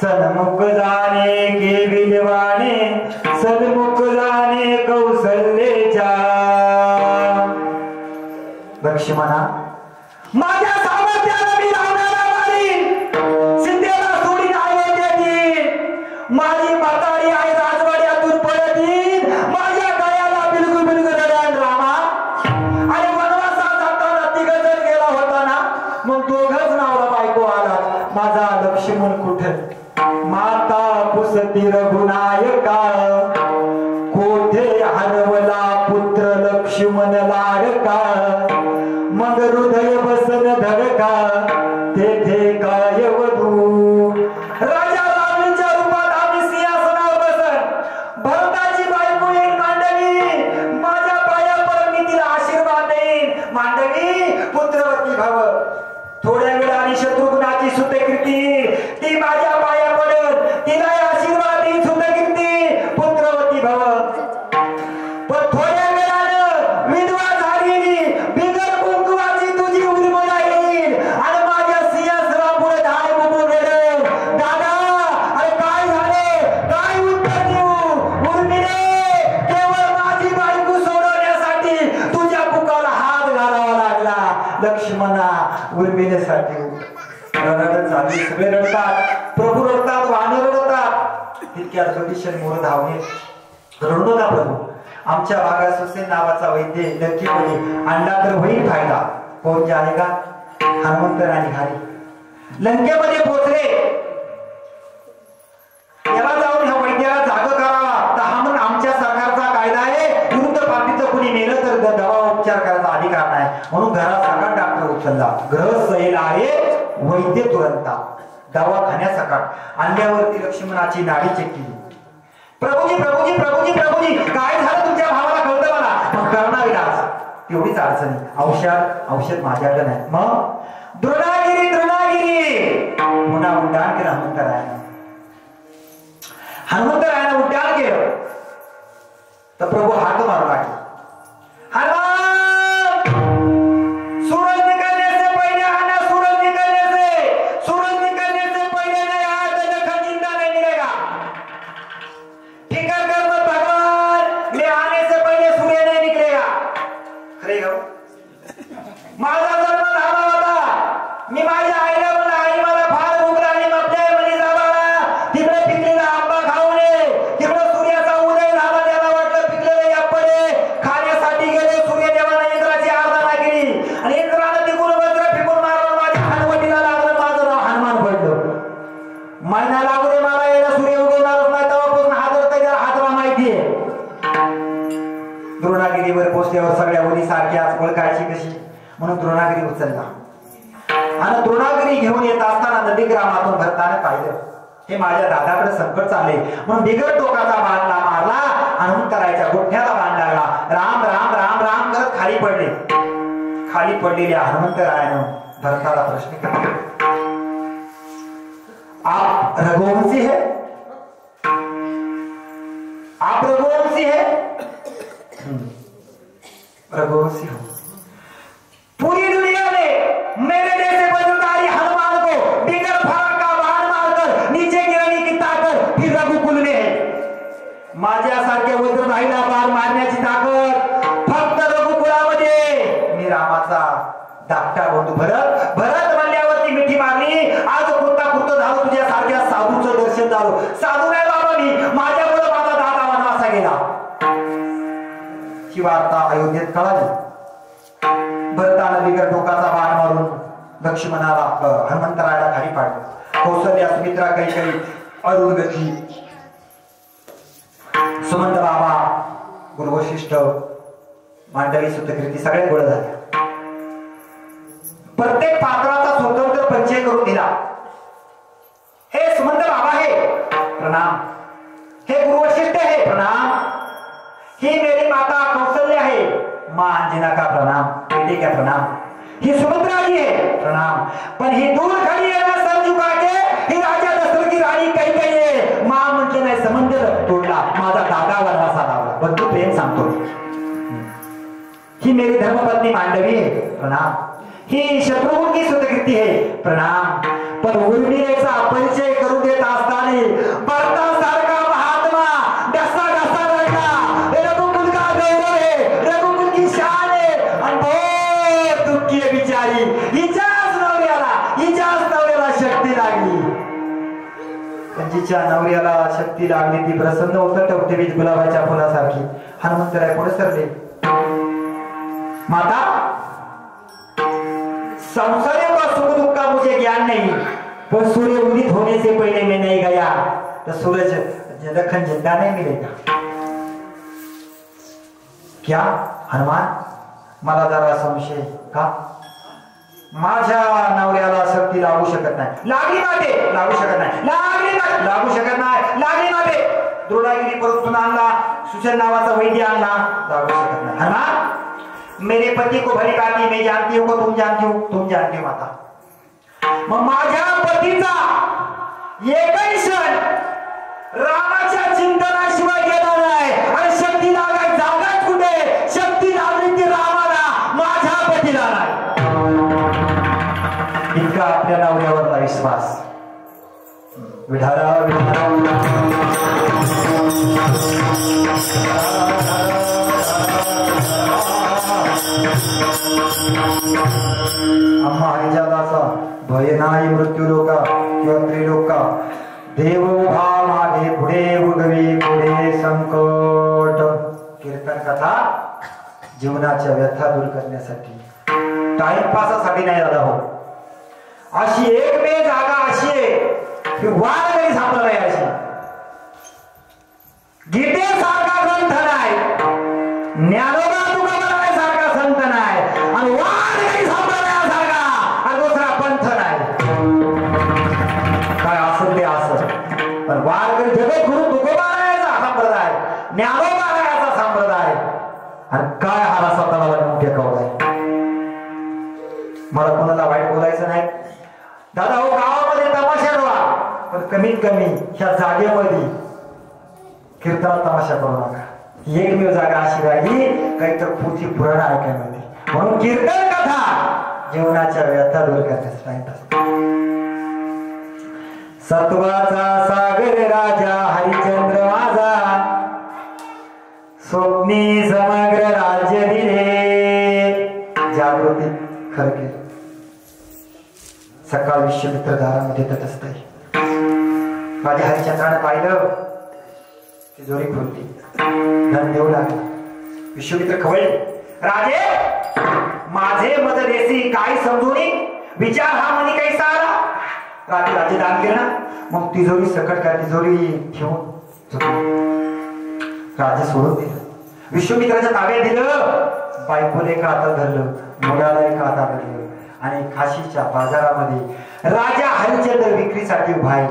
सन्मुख जाणे केविलवाणे, सन्मुख जाणे कौशल्येच्या। लक्ष्मणा, माझ्या सामर्थ्याला मी रावणाला मारीन, सिद्धेला सोडीन अयोध्येतील, माझी म्हातारी आई राजवाड्यातून पळत येईल, माझ्या गळ्याला बिलगुल बिलगुल रडान रामा। आणि वनवासात जाताना तिघजण गेला होता ना, मग दोघच नावला बायको आला, माझा लक्ष्मण कुठे? माता पुसती रघुनायका, कोठे हरवला पुत्र लक्ष्मण लाडका, मग हृदय बसन धडका, तेथे काय वधू, राजा रावणीच्या रूपात आम्ही सिंहासनावर बसन, भरताची बायको येईल मांडवी, माझ्या पायावर मी तिला आशीर्वाद देईन, मांडवी पुत्रवती भव। थोड्या वेळाने शत्रुघ्नाची सुतकीर्ती, ती माझ्या पाया पडत, तिला आशीर्वाद देईन, सुतकीर्ती पुत्रवती भव। पण थोड्या वेळानं विधवा झालेली बिगर कुंकुवाची तुझी उर्मिला येईल आणि माझ्या सिंहासनापुढे धाय बुबुळ रडेल, दादा अरे काय झाले, काय उत्तर देऊ? उर्मिले, केवळ माझी बायको सोडवण्यासाठी तुझ्या बुकाला हात घालावा लागला। लक्ष्मणा, उर्मिलेसाठी रडत झाली, सगळे रडतात, प्रभू रडतात, वानर रडतात। तितक्यात प्रदिशन मोर धावणे, रडू नका प्रभू, आमच्या भागात सुसेन नावाचा वैद्य लंकेमध्ये आणला तर होईल फायदा। कोण जाणेगा? हनुमंतराय निघाले, लंकेमध्ये पोहोचले, याला जाऊन ह्या वैद्याला जाग करावा, तर हा म्हणून आमच्या सरकारचा कायदा आहे, विरुद्ध पापीचं कुणी मेलं तर दवा उपचार करायचा अधिकार नाही, म्हणून घरात सकाळ डॉक्टर उचलला, ग्रह सैल आहे, वैद्य तुरंता दवाखान्यासकट आणल्यावरती लक्ष्मणाची नाडी चेक केली। प्रभूजी प्रभूजी प्रभूजी प्रभूजी, काय झालं तुमच्या भावाला कळतं मला, करणार इलाज, तेवढीच अडचणी, औषध माझ्याकडे नाही। मग द्रोणागिरी द्रोणागिरी पुन्हा उड्डाण केलं हनुमंतरायाने, म्हणून द्रोणागिरी उचलला आणि द्रोणागिरी घेऊन येत असताना नदीग्रामातून भरताना पाहिलं हे माझ्या दादाकडे संकट चालले म्हणून बिगर टोकाचा बाण मारला. हनुमंतरायाच्या गोठ्याला बाण लागला. राम राम राम राम करत खाली पडले. खाली पडलेल्या हनुमंतरायानं भरताला प्रश्न केला, आप रघुवंशी है? आप रघुवंशी है? रघुवंशी हो. पूरी दुनिया में मेरे जैसे वज्रधारी हनुमान को बिगर फरक का बाण मारकर नीचे गिरने की ताकत फिर रघुकुल में है. माझ्यासारख्या वज्रधारीला बाण मारण्याची ताकद फक्त रघुकुलामध्ये. मी रामाचा धाकटा बंधू भरत म्हणल्यावरती मिठी मारली. आज कृताकृत झालो, तुझ्या सारख्या साधूचं दर्शन झालो. साधू नाही बाबा मी, माझ्यामुळे माझा दादा वनवासा गेला. ही वार्ता अयोध्येत कळाली. भरतानं बिगर टोकाचा बाण मारून लक्ष्मणाला हनुमंतरायाला खाली पाडलं. कौसल्या, सुमित्रा, कैकेयी, अरुंधती, सुमंत बाबा, गुरु वशिष्ठ, मांडवी, सुतकृती सगळे गोळ झाले. प्रत्येक पात्राचा स्वतंत्र परिचय करून दिला. हे सुमंत बाबा है प्रणाम, हे गुरु वशिष्ठ है प्रणाम, ही मेरी माता कौशल्या है, मां अंजना का प्रणाम, बेटे का प्रणाम, ही सुभद्रा जी है प्रणाम. पण ही दूर खड़ी है ना सर झुका के, ही राजा दशरथ की राणी कैकेयी है. मां म्हटले नाही समंदर तोडला, माझा दादा वनवासा लावला. बंधू प्रेम सांगतो. ही मेरी धर्मपत्नी मांडवी है प्रणाम, ही शत्रुघ्न की सुतकृती है प्रणाम. पण उर्मिलेचा परिचय करून देत असताना भरता सारखा महात्मा डसा डसा रडला. रघुकुल का गौरव है, रघुकुल की शान है. आणि बहुत दुःखी आहे बिचारी. हिच्याच नवऱ्याला शक्ती लागली. जिच्या नवऱ्याला शक्ती लागली ती प्रसन्न होत टवटवीत गुलाबाच्या फुलासारखी. हनुमंतराय पुढे सरले, माता संसारों का सुख दुख का मुझे ज्ञान नहीं, पर सूर्य उदित होने से पहले मैं नहीं गया तो सूरज लखन जिंदा नहीं मिलेगा क्या? हनुमान मला जरा संशय का? माझ्या नवऱ्याला शक्ती लागू शकत नाही. लागली माते लागू शकत नाही, लागू शकत नाही, लागली माते. द्रोणागिरी परतून आणला, सुशल नावाचा वैद्य आणला, लागू शकत नाही. हनुमान मेरे पति को भली भांति मैं जानती हूँ, तुम जानती हो, तुम जानती हो माता. मग माझ्या पतीचा एकही क्षण रामाच्या चिंतनाशिवाय गेला नाही. आणि शक्ती लागाय जागाच कुठे? शक्ती लागली ती रामाला, माझ्या पतीला नाही. इतका आपल्या नवऱ्यावरला विश्वास. विठाला आम्हा हरिजादाचा भय नाही मृत्यू लोका किंवा त्रिलोका. देव उभा मागे पुढे उगवी पुढे संकट. कीर्तन कथा जीवनाच्या व्यथा दूर करण्यासाठी, टाइमपासासाठी नाही दादा हो. अशी एकमेव जागा अशी आहे की वाद कधी सापडला नाही. अशी गीतेसारखा ग्रंथ नाही, ज्ञानोबा तुकाराम सारखा संत नाही, आणि वाद कधी सापडला सारखा आणि दुसरा पंथ नाही. काय असं ते असं, पण वाद कधी जगद्गुरु तुकोबारायाचा संप्रदाय, ज्ञानोबारायाचा संप्रदाय, आणि काय हा स्वतःला म्हणून टेकवलाय. मला कोणाला वाईट बोलायचं नाही दादा हो. गावामध्ये तमाशा ठेवा, पण कमीत कमी ह्या जागेमध्ये कीर्तनात तमाशा करू नका. एकमेव जागा अशी राहिली काहीतर पुढची पुराण ऐकायमध्ये. म्हणून कीर्तन कथा जीवनाच्या व्यथा दूर करण्यासाठी. सत्वाचा सागर राजा हरिचंद्र माझा, स्वप्नी समग्र राज्य दिले. जागृती खरके सकाळ विश्वमित्र दारामध्ये तटस्थ आहे. माझ्या हरिचंद्राने पाहिलं, तिजोरी खोलली, धन देऊ लागला. विश्वमित्र खवळले, राजे माझे मत देसी काय समजून विचार हा मनी काही सारा. राजे दान केलं ना, मग तिजोरी सकट काय तिजोरी ठेवून राजे सोडून दिलं, विश्वमित्राच्या ताब्यात दिलं. बायकोला एका हातात धरलं, मुलाला एका हातात धरलं आणि काशीच्या बाजारामध्ये राजा हरिश्चंद्र विक्रीसाठी उभा आहे.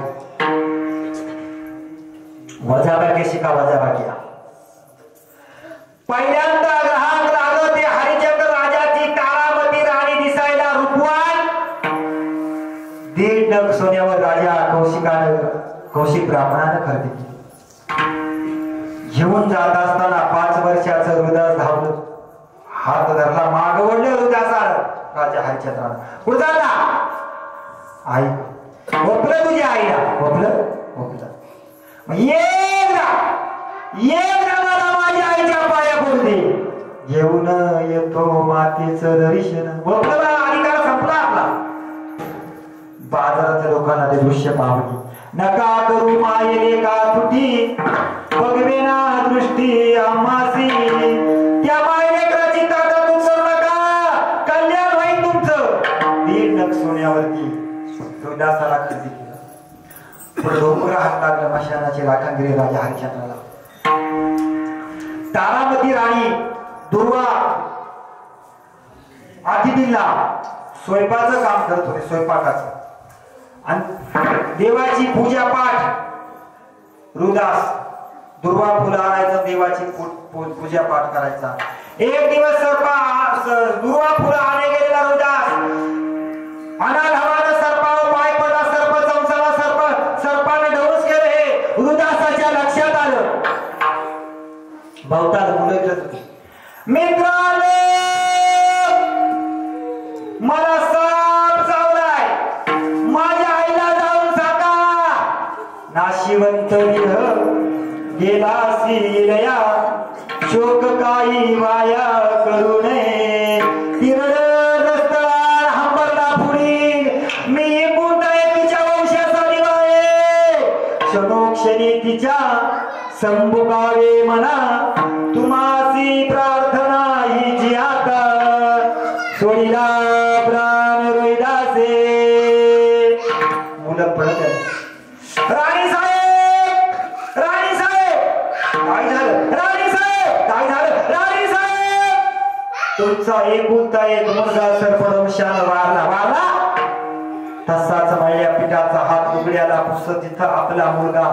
वजाबाकी शिका वजाबाकी. पहिल्यांदा ग्राहक लागलं ते हरिश्चंद्र राजाची तारामती राणी दिसायला रूपवान. 1.5 नग सोन्यावर राजा कौशिक ब्राह्मणानं खरेदी केली. घेऊन जात असताना 5 वर्षाचं हृदय धावलं. हात धरला, माग ओढलं हृदयाचा. राजा हरिश्चंद्रानं कुठं जाता? आई ओपलं तुझ्या आईला. ओपलं एकदा मला माझ्या आईच्या पाया पडू दे. घेऊन येतो मातेचं दर्शन. ओपलं, अधिकार संपला आपला. बाजारातल्या लोकांना ते दृश्य पाहली. नका करू मायेले का तुटी, बघवे ना दृष्टी आम्हासी. त्या मायलेकराची ताकद उचल नका, कल्याण होईल तुमचं. 1.5 नग सोन्यावरती रोहिदासाला खरेदी केलं. पुढे डोंगर हात लागलं मशानाची राखणगिरी राजा हरिश्चंद्राला. तारामती राणी दुर्वा अतिथींना स्वयंपाकाचं काम करत होते, स्वयंपाकाचं. आणि देवाची पूजा पाठ रुदास दुर्वा फुलं आणायचं, देवाची पूजा पाठ करायचा. एक दिवस दुर्वा फुलं आणे गेलेला रुदास अनाधावानं सर्पावर पाय पडला. सर्प चमचला. सर्पाने डवस केलं. हे रुदासाच्या लक्षात आलं. बहुतांश मुलं इकडे होती. मित्रांनो, मला साप चावलाय, माझ्या आईला जाऊन सांगा. नाशिवंत गेला सिलया, शोक काही वाया करू नये. तिरड रस्ता हंबरला पुढील, मी कोणताय तिच्या वंशाचा दिवाळे. क्षणोक्षणी तिच्या संभुकावे म्हणा, तुम्हासी प्रार्थना ही जी आता. सोडीला प्राण रोहिदासे. मुलं पडत आहे. राणी साहेब, राणी साहेब, काय झालं? राणी साहेब, काय झालं? राणी साहेब, तुमचा एकुलता एक मुलगा सरपडवशान वारला. तसाच मळ्या पिठाचा हात उघड्याला पुसत तिथं आपला मुलगा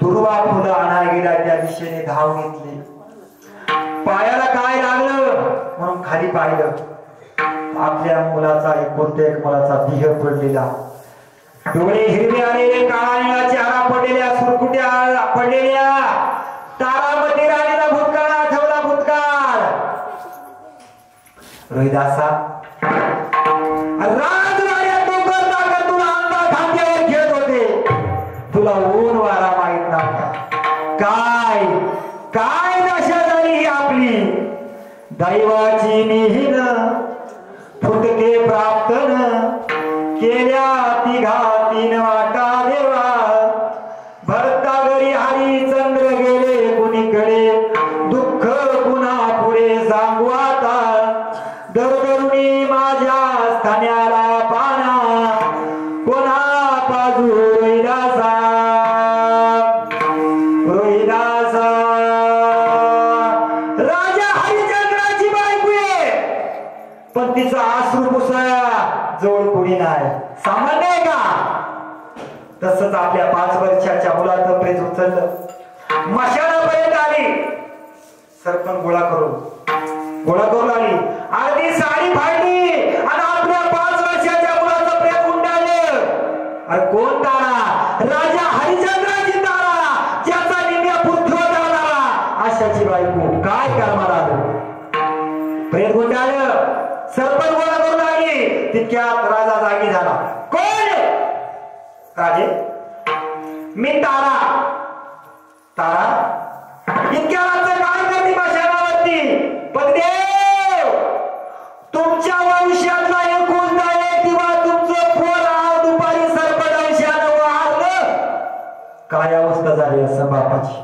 दुर्वा फुलं आणा गेला. त्या दिशेने धाव घेतली. पायाला काय लागलं म्हणून खाली पाहिलं. आपल्या मुलाचा एकुलता एक मुलाचा देह पडलेला. डोळे हिरवे आलेले, काळा निळा चेहरा पडलेल्या, सुरकुट्या पडलेल्या. तारामती राणीला भूतकाळ आठवला. भूतकाळ. रोहिदासा, राजवाड्यात डोंगर टाकत तुला अंगा खांद्यावर घेत होते. तुला ऊन वारा माहित नव्हता. काय काय दशा झाली ही आपली. दैवाची निहीन फुटके प्राप्त केल्या तिघा 3 वाटा देवा. भरता घरी हरिश्चंद्र गेले कुणीकडे, दुःख पुन्हा पुढे सांगू आता. दरदरुणी माझ्या स्थान्याला पाना, कोणा पाजू रोहिदासा. रोहिदासा राजा हरिश्चंद्राची बायको आहे, पण तिचा अश्रू पुसया जवळ कोणी नाही. सामान्य आहे का? तसंच आपल्या 5 वर्षाच्या मुलाचं प्रेत उचललं. मशानापर्यंत आली. सरपण गोळा करून आली. अर्धी साडी फाडली आणि आपल्या 5 वर्षाच्या मुलाचं प्रेत उंडाळलं. अरे कोण तारा? राजा हरिश्चंद्राची तारा, ज्याचा निम्या पुत्र जाणारा अशाची बायको. काय करणार आलं? प्रेत गुंडाळलं. सरपण गोळा करून आली. तितक्यात राजा जागी झाला. कोण? राजे, मी तारा. इतक्या रात्र काय करते मशानावरती? पतिदेव, तुमच्या वंशातला एकुलता एक दिवा तुमचं पोर आज दुपारी सर्पदंशानं वारलं. काय अवस्था झाली असं बापाची?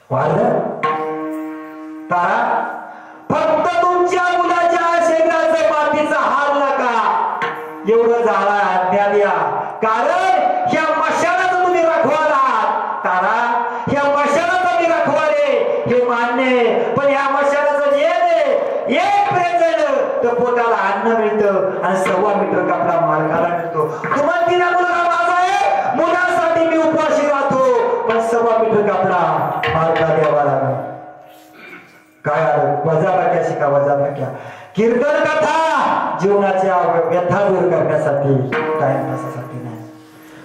वारलं? तारा, फक्त तुमच्या मुलाच्या शरीराचं मातीचा हाल नका. एवढं झाला अज्ञान या. कारण ह्या मशानाचं तुम्ही रखवाल आहात. तारा, ह्या मशानाचं मी रखवाले हे मान्य, पण ह्या मशानाचं जे वजापक्या कीर्तन कथा जीवनाच्या व्यथा दूर करण्यासाठी, टाइमपासासाठी नाही.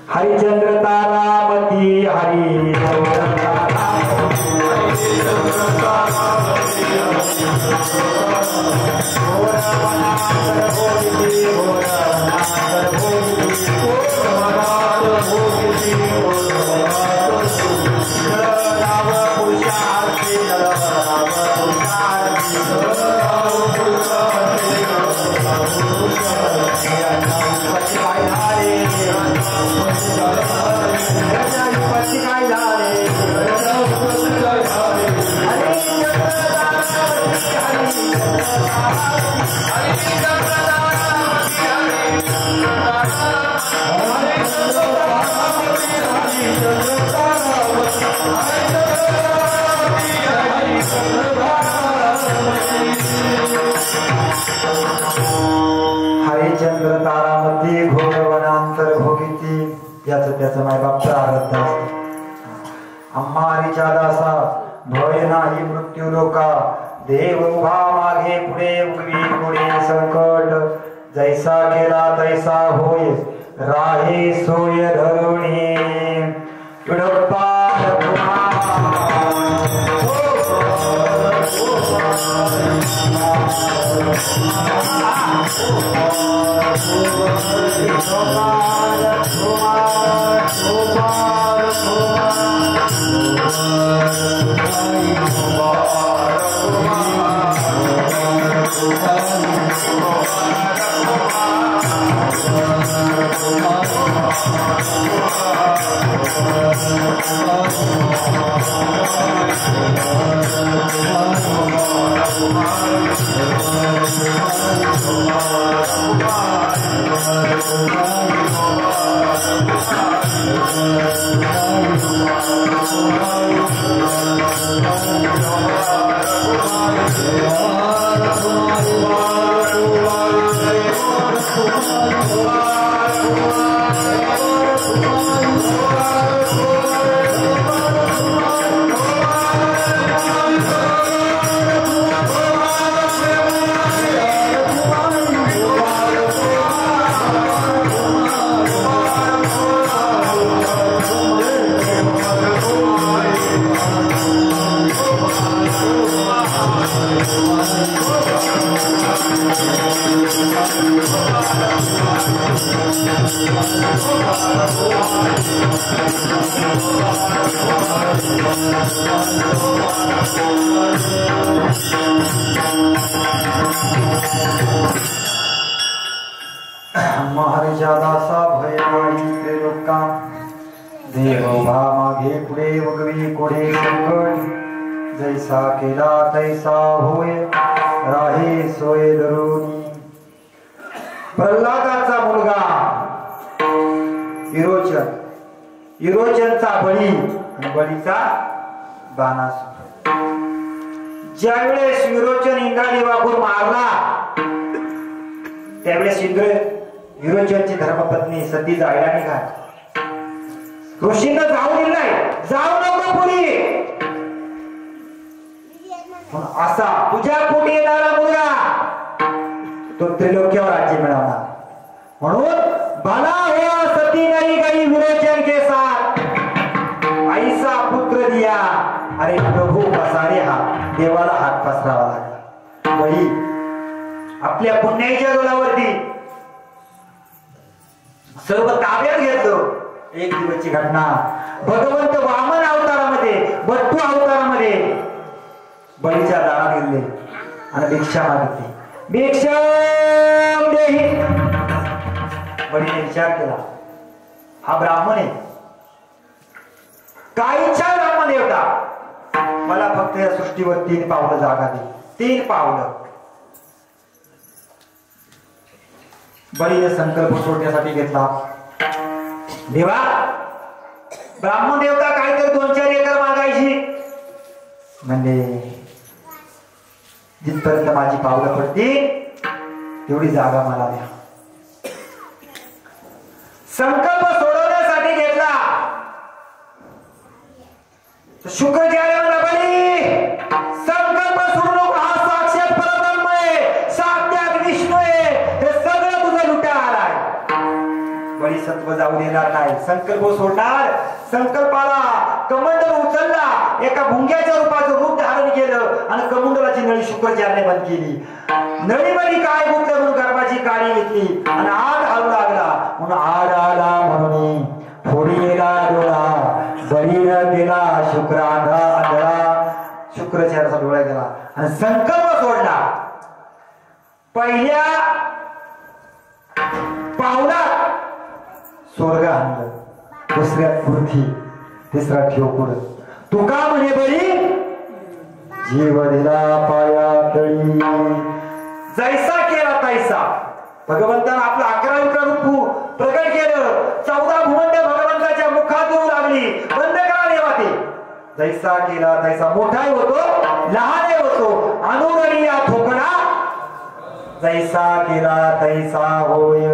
हरिचंद्र तारामती हरी हरिचंद्र तारामती घोर वनांतर भोगिती. याच त्याचं मायबाप प्रारब्ध असतं. अम्मा हरीच्या दासा भय नाही मृत्यू लोका, देव उभा मागे पुढे उगवी पुढे संकट, जैसा केला तैसा होय राहे सोय धरुणी. हरीच्या दासा भय नाही त्रिलोका, देव उभा मागे पुढे उगवी पुढे संकट, जैसा केला तैसा होय राहे सोय धरुणी. प्रल्हादाचा मुलगा विरोचन, विरोचनचा बळी आणि बळीचा बाणासुर. ज्यावेळेस विरोचन इंद्राने वापरून मारला त्यावेळेस विरोचनची धर्मपत्नी सती जायला निघाली. ऋषींना जाऊ दिलं नाही, जाऊ नको पुढे, असा तुझ्या पोटी येणारा मुलगा तो त्रिलोक्यावर राज्य मिळवणार. म्हणून भला हुआ सती नहीं गई विरोचन के साथ, ऐसा पुत्र दिया. अरे प्रभू पसारे हा, देवाला हात पसरावा लागला. बळी आपल्या पुण्याच्या जोरावरती सर्व ताब्यात घेतलं. एक दिवसची घटना, भगवंत वामन अवतारामध्ये बट्टू अवतारामध्ये बळीच्या दारात गेले आणि भिक्षा मागितली. भिक्षाम देहि. बळीने विचार केला, हा ब्राह्मण आहे, काहीच्या ब्राह्मण देवता, मला फक्त या सृष्टीवर 3 पावलं जागा दे. 3 पावलं. बळीने संकल्प सोडण्यासाठी घेतला. देवा, ब्राह्मण देवता काहीतरी 2-4 एकर मागायची, म्हणजे जिथपर्यंत माझी पावलं पडतील तेवढी जागा मला द्या. संकल्प सोडवण्यासाठी घेतला. शुक्राचार्य म्हणला, बळी संकल्प सोडू नको, हा साक्षात परब्रह्म परिसत्व जाऊ देणार नाही. संकल्प सोडणार. संकल्पाला कमंडल उचलला, एका भुंग्याच्या रूपाचं रूप धारण केलं आणि कमंडलाची नळी शुक्राचार्याने बंद केली. नळीमध्ये काय गुंतलं म्हणून गर्भाची काळी घेतली आणि आग हालू लागला. म्हणून आग आला म्हणून फोडीला डोळा, बळीनं गेला शुक्र आंधळा. शुक्राचार्याचा डोळा गेला आणि संकल्प सोडला. पहिल्या पावलात स्वर्ग आणलं, दुसऱ्यात पृथ्वी, तिसरा ठेव पुढं. तुका म्हणे बळी जीव दिला पाया तळी. जैसा केला तैसा. भगवंतानं आपलं 11 रूप प्रकट केलं. 14 भूमंड भगवंताच्या मुखात येऊ लागली. बंद करा देवा ते. जैसा केला तैसा. मोठाही होतो, लहानही होतो, अनुरणीय ठोकणा जैसा केला तैसा होय.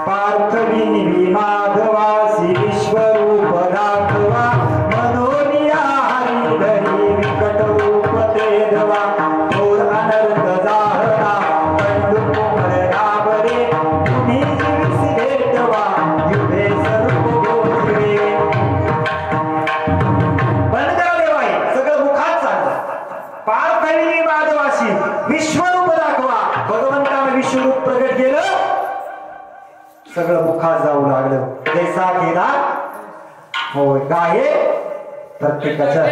पार्थवी निवी माधवासी विश्वरूप दाखवा, मनोनिया हरिधरी विकट रूप ते धवा. थोर अनर्थ जाहरा पंडू कोमल राबरे, तुम्ही जीविसी भेटवा युधे सर्व गोष्टी. बंद करा देवाई. सगळं मुखात चाललं. पार्थवी माधवासी विश्वरूप दाखवा. भगवंताने विश्वरूप प्रगट केलं, सगळं मुखात जाऊ लागलं. जैसा केला होय. काय प्रत्येकाच्या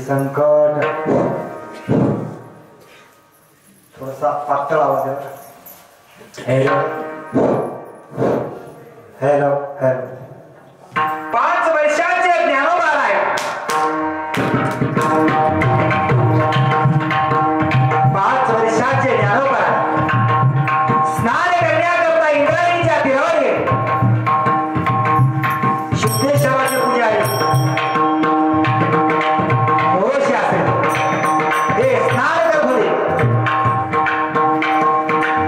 संकट. थोडासा पातळ आवाज आहे. Hello hello. 5 वर्षाचे ज्ञानोबा आहे. 5 वर्षाचे ज्ञानोबा स्नान करण्याकरता इंद्रायणीच्या तीरावर गेले. शुद्धेश्वराची पूजा आहे.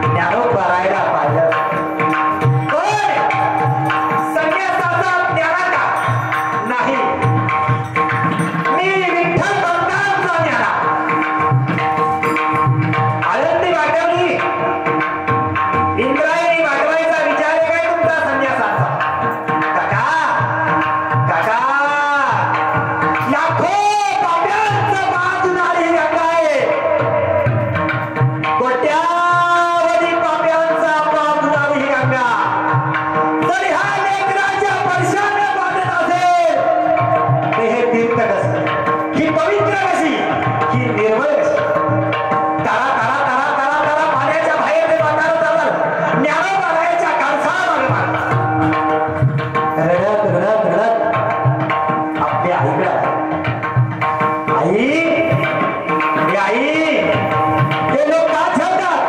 ज्ञानोबा राहायला पाहिलं. पण संन्यास ही निर्मळ तारा तारा तारा तारा तारा पाण्याच्या बाहेर ते वाटार चाललं ज्ञान बघायच्या काळसाला रडत रडत रडत आपल्या आईकडे आई आई ते लोक का ठेवतात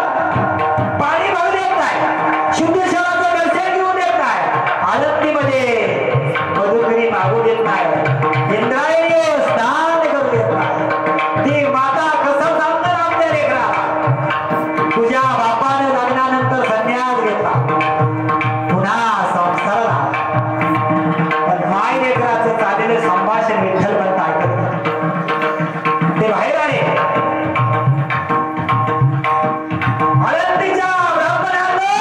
पाणी भरू देत नाही शुद्ध शहराचं दर्शन घेऊ देत नाही आळंदीमध्ये मधुकरी मागू देत नाही इंद्रायणी स्नान करू देत नाही ती माता कसं सांगणार आपल्या लेकराला तुझ्या बापाने लग्नानंतर संन्यास घेतला पुन्हा संसाराला पण माय लेकराचं चाललेलं संभाषण विठ्ठल पण ऐकत ते बाहेर आले आळंदीच्या ब्राह्मणानं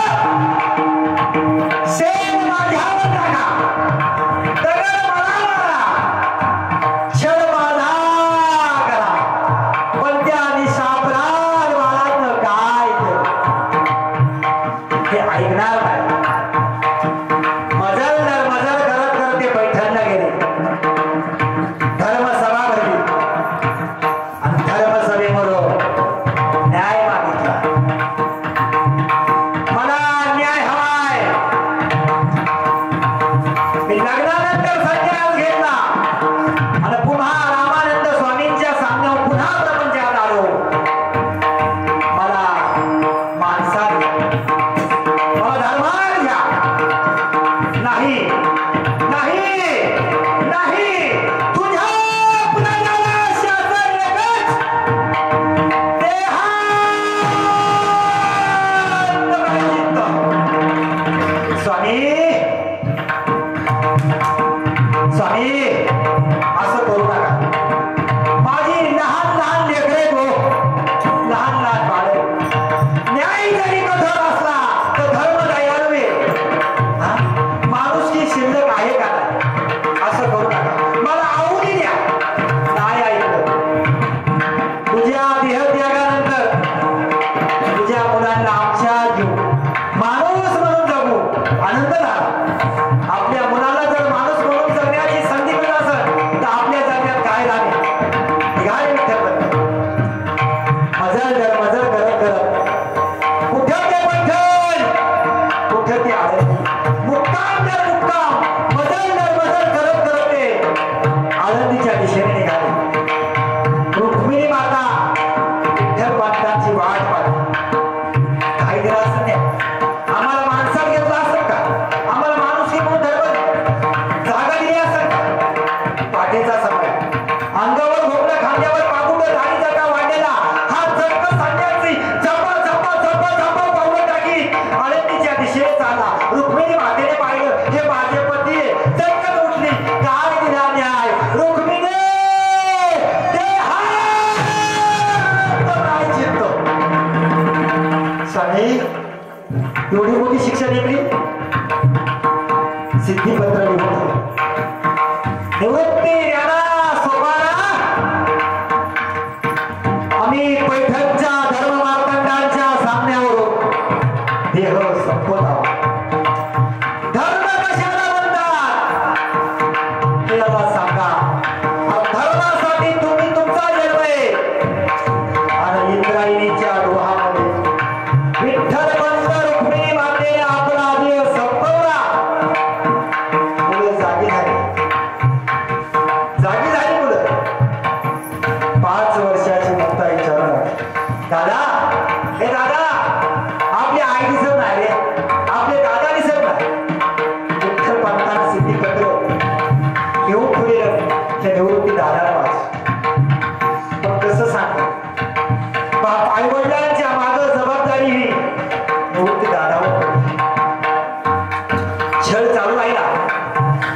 शेण माझ्यावर टाका दगड मला मारा छळ माझा करा पण त्या निशापराध बाळानं काय केलं ते ऐकणार नाही मजल दर मजल करत करत ते पैठणला गेले धर्मसभा भरली आणि धर्मसभेमधून न्याय मागितला मला न्याय हवाय मी लग्नानंतर संन्यास घेतला आणि पुन्हा रामानंद स्वामींच्या सांगण्यावर पुन्हा प्रपंचात आलो मला माणसाने मला धर्माने घ्या नाही नाही नाही तुझ्या पुनर्जन्माला शासन एकच स्वामी स्वामी असं करू नका माझी लहान लहान लेकरे गो लहान लहान बाळे न्याय जरी कठोर असला तर धर्म दयाळू माणूसकी शिल्लक आहे का असं करू नका मला आवडी द्या नाही ऐकलं तुझ्या देहत्यागानंतर तुझ्या मुलांना आमच्या घेऊ माणूस म्हणून जगू आनंद झाला आपल्या मुलाला जर माणूस म्हणून जगण्याची संधी मिळत असेल तर आपल्या जगण्यात काय राहणे निघाले मजल दर मजल करत करत कुठं ते पैठण कुठं ते आळंदी मुक्काम दर मुक्काम मजल दर मजल करत करत ते आळंदीच्या दिशेने निघाले रुक्मिणी माता विठ्ठल पंतांची वाट पाहिली काही दिला असं नाही आम्हाला माणसात घेतला असेल का आम्हाला माणूस म्हणून धर्म जागा दिली असेल का पाठीचा समय अंगावर घोपला खांद्यावर पागुंड धाडी जगा वाढलेला हा जग सांगण्याची झपा झपा झपा झपा पावलं टाकी आळंदीच्या दिशेने चालला रुक्मिणी मातेने पाहिलं हे माझे पती चटकन उठली काय दिला न्याय रुक्मिणी ते काय चित्त स्वामी एवढी मोठी शिक्षा निघली सिद्धिपत्र निवडलं निवृत्ती ज्ञाना सोपारा आम्ही पैठणच्या धर्म मार्तंडांच्या सामन्यावरून देह संपत आहोत धर्म कशाला म्हणतात हे आता सांगा धर्मासाठी तुम्ही तुमचा जन्म आहे आणि इंद्रायणीच्या डोहामध्ये विठ्ठल पंत रुक्मिणी मातेने आपला देह संपवला मुलं जागी झाली मुलं 5 वर्षाची मुक्ता विचारणार दादा हे दादा आपली आई दिसत नाही रे आपले दादा दिसत नाही विठ्ठल पंतांना सिद्धिपत्र घेऊन पुढे त्या निवृत्ती दादाला वाच पण कसं सांग आई वडिलांच्या मागे जबाबदारी ही निवृत्ती दादावर पडली छळ चालू राहिला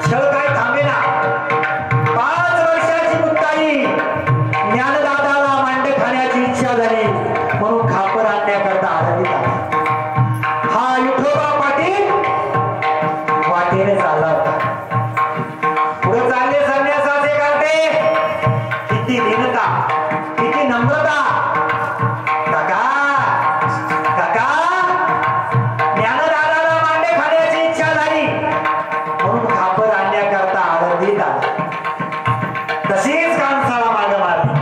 छळ काय थांबेना 5 वर्षाची मुक्ताई ज्ञानदादाला मांड खाण्याची इच्छा झाली म्हणून खापर आणण्याकरता आळंदीत आला हा विठोबा पाटील वाटेने चालला होता पुढे चालले संन्यासाचे करते किती दीनता किती नम्रता ज्ञानदादाला मांडे खाण्याची इच्छा झाली म्हणून खापर आणण्याकरता आळंदीत आला तशीच कानसाला मागे मारली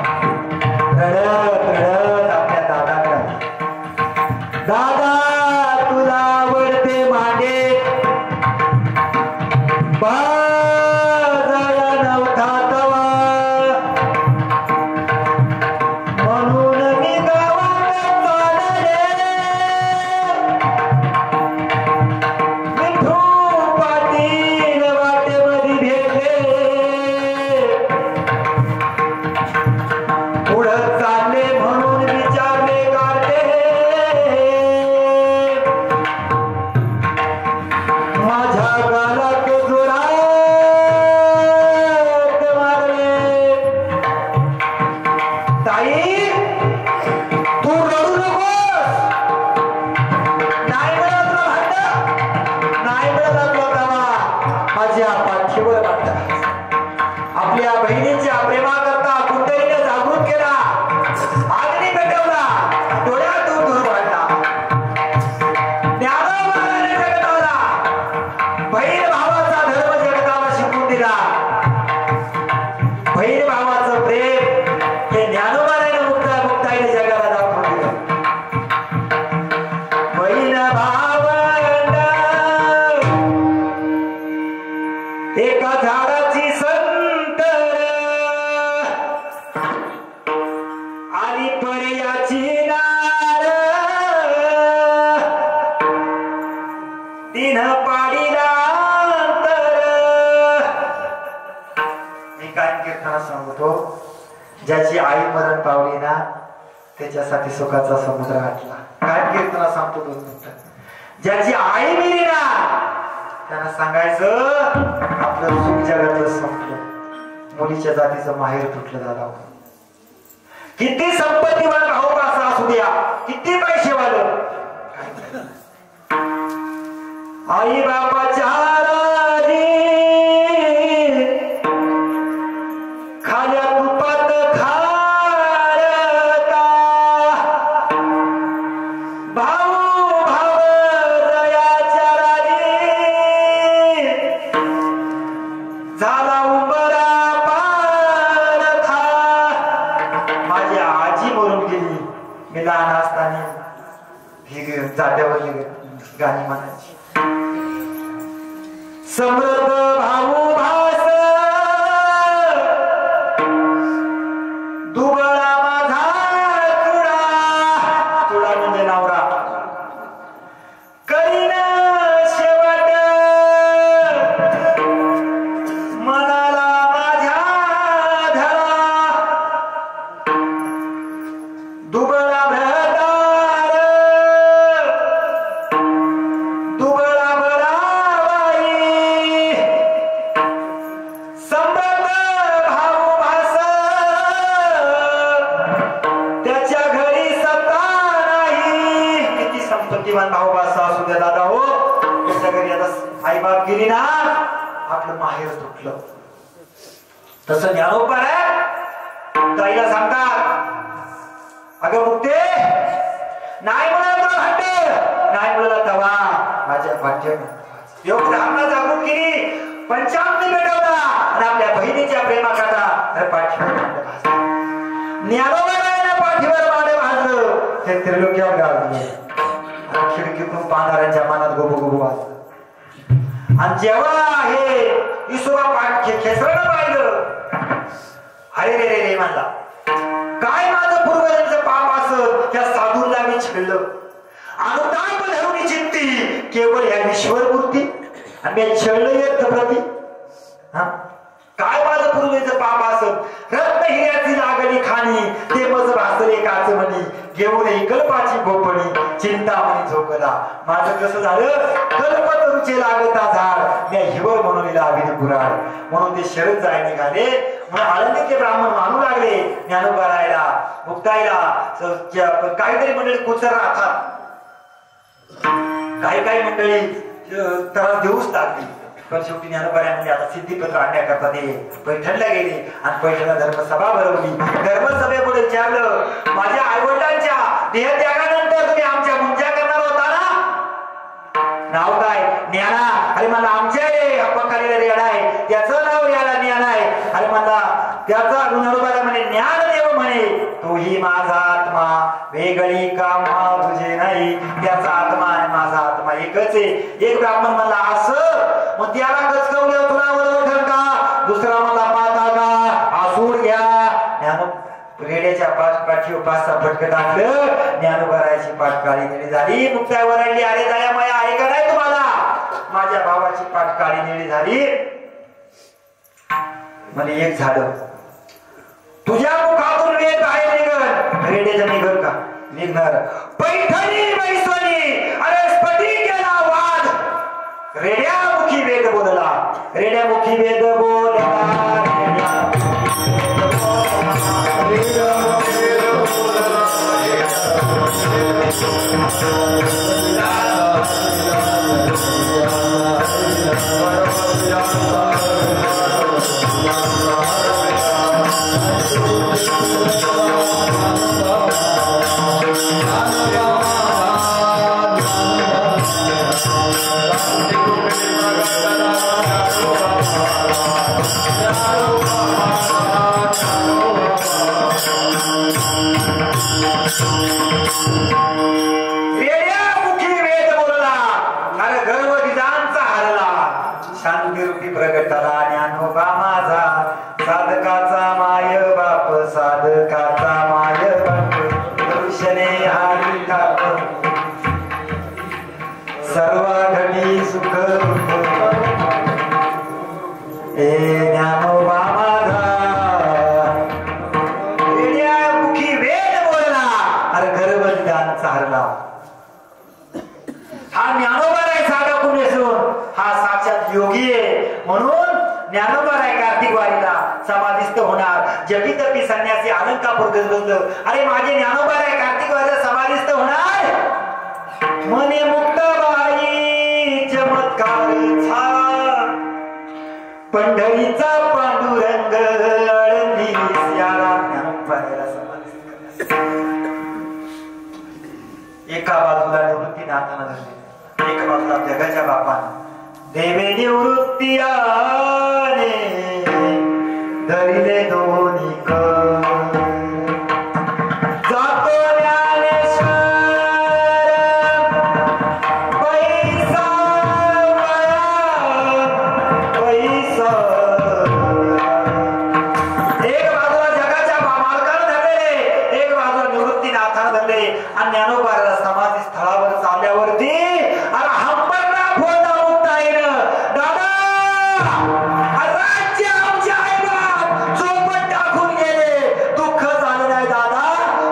तू रडू नकोस. नाही मिळाला तुला भांड, नाही मिळाला तुला दवा, माझ्या पाठीवर मांडा. आपल्या बहिणीच्या प्रेमाकरता कुंडलीने जागृत केला, अग्नी पेटवला, डोळ्यात दूर दूर वाढला. ज्ञानोबाने जगताला बहीण भावाचा धर्म जगताला शिकवून दिला. बहीण भावाचं प्रेम हे ज्ञानोबाने मुक्ताईने जगाला दाखवून दिलं. बहीण भावंड एका झाडाची संतर आणि पर्याची नार तीन पाडीला अंतर. मी काय कीर्तना सांगतो, ज्याची आई मरण पावली ना त्याच्यासाठी सुखाचा समुद्र आटला. काय कीर्तना सांगतो 2 मिनिटं. ज्याची आई मिली ना त्यांना सांगायचं आपलं सुख जगातलं संपलं. मुलीच्या जातीचं माहेर तुटलं दादा. किती संपत्तीवान भाऊ असा असू द्या, किती पैसेवालं, आई बापाच्या राजी खाल्या तुपात खारता, भाऊ भाव दयाच्या राजी झाला उंबरा पारथा. माझी आजी मरून गेली, मी लहान असताना ही जात्यावर गाणी म्हणायची. समृद्ध भाऊ भास दुबळा माझा तुडा, तुडा म्हणजे नवरा, करीन शेवट मनाला माझ्या धरा. दुबळा भ्रतार दुबळा बराबाई, संबंध भाऊ भास त्याच्या घरी सत्ता नाही. किती संपत्तीवान भाऊ भास असू द्या दादा हो, त्याच्या घरी आता आई बाप गेली ना आपलं माहेर तुटलं. तसं ज्ञानोबा आहे ताईला सांगतात, अगं मुक्ते नाही म्हणाल तुला भांडे, नाही म्हणाला तवा माझ्या भांडे. एवढी धारणा जागृत केली, पंचामृत पेटवला आणि आपल्या बहिणीच्या प्रेमाकरता पाठीवर मांड भाजलं. ज्ञानोबाने पाठीवर मांड भाजलं, हे त्रिलोक्यावर गाजलं. खिडकीतून पाहणाऱ्यांच्या मनात गोबो गोबो वाजलं. आणि जेव्हा हे विसोबा खेसरानं पाहिलं, अरे रे रे रे म्हणला, काय माझं पूर्वजांचं पाप असत, त्या साधूंना मी छेडलं. अनुताप धरून चित्ती केवळ या ईश्वरमूर्ती आणि मी छेडलं येत प्रती. काय माझं पूर्वजांचं पाप असत, रत्न हिऱ्याची लागली खाणी, ते मज भासले काच म्हणी, घेऊन कल्पाची भोपणी, चिंतामणी झोकला. माझं कसं झालं, कल्पतरूचे लागता झाड, मी हिवर म्हणून अभिन पुराण. म्हणून ते शरद जाय निघाले. म्हणून आळंदीतले ब्राह्मण मानू लागले ज्ञानोबा राहायला, मुक्ताईला. काहीतरी मंडळी कुचर राहतात, काही मंडळी त्रास देऊच लागली. पण शेवटी ज्ञानोबा म्हणजे आता सिद्धिपत्र आणण्याकरता ते पैठणला गेले आणि पैठणला धर्मसभा भरवली. धर्मसभेपुढे विचारलं, माझ्या आईवडिलांच्या देहत्यागानंतर तुम्ही आमच्या मुंजा करणार होता ना, नाव काय? ज्ञाना. अरे मला आमच्या हप्पा रेडा आहे, त्याचं नाव याला ज्ञान आहे. अरे मला त्याचा ज्ञानोबाला म्हणे ज्ञानदेव म्हणे, तोही माझा आत्मा वेगळी कामा तुझे नाही. त्याचा आत्मा आणि माझा आत्मा एकच आहे. एक ब्राह्मण म्हणला असं, मग त्याला गचकवलं तुला बरोबर का? दुसरा मला पाहता का? आसूड घ्या. रेड्याच्या पाठीवर 5-6 फटकं टाकलं. ज्ञानोबाराची पाठ काळी निळी झाली. मुक्ताई वरडली, अरे दया माया आहे का नाही तुम्हाला? माझ्या भावाची पाठ काळी निळी झाली. म्हणे एक झाड तुझ्या मुखातून वेद बाहेर निघत, रेड्याच्या निघत का? निघणार. पैठणी बैसवली, अरे स्फटिक केला वाद. रेड्यामुखी वेद बोलला, रेड्यामुखी वेद बोलला, रेड्यामुखी वेद बोलला. मुखी वेद बोलला अरे गर्व विजांचा हरला शांतीरूपी प्रगटला ज्ञानोबा माझा साधकाचा माय बाप साधकाचा माय बाप दर्शने हारी काप सर्व घडी सुख ए ज्ञानोबा माझा मुखी वेद बोलला अरे गर्व विजांचा हरला हा ज्ञानोबा आहे साधा पुण्यसून हा साक्षात योगी आहे म्हणून ज्ञानोबा आहे कार्तिक वारीला समाधिस्थ होणार जपी तपी संन्यासी अलंकापूर गजबजलं अरे माझे ज्ञानोबा आहे कार्तिक वारीला समाधिस्थ होणार मने मुक्ताबाई चमत्कार झाला पंढरीचा पांडुरंग अळंदी याला ज्ञानोबाला समाधिस्थ एका बाजूला निवृत्ती नाथानं धरली एका बाजूला जगाच्या बापानं देवे निवृत्ती आने धरिले दोन्ही जातो ज्ञानेश्वर पैसा पैसा एक बाजूला जगाच्या मालकानं धरले एक बाजूला निवृत्ती नाथानं धरले आणि ज्ञानोबाला समाधी स्थळावर चालल्यावरती अरे हंबरला फोडला राज्य आमच्या आई बाप चोपट टाकून गेले दुःख झालं नाही दादा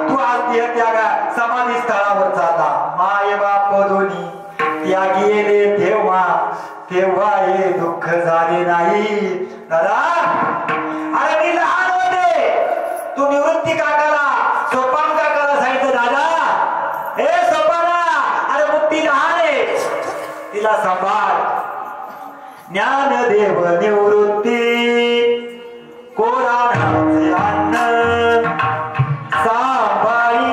तू आज त्यागा समाधी स्थळावर चालला माय बाप दोन्ही त्यागी गेले तेव्हा हे दुःख झाले नाही दादा अरे मी लहान होते तू निवृत्ती काकाला सोपान काकाला सांगितलं दादा हे सोपाना अरे मुक्ती लहान आहे तिला सांभाळ ज्ञानदेव निवृत्ती कोराणाचे अन्न सांभाळी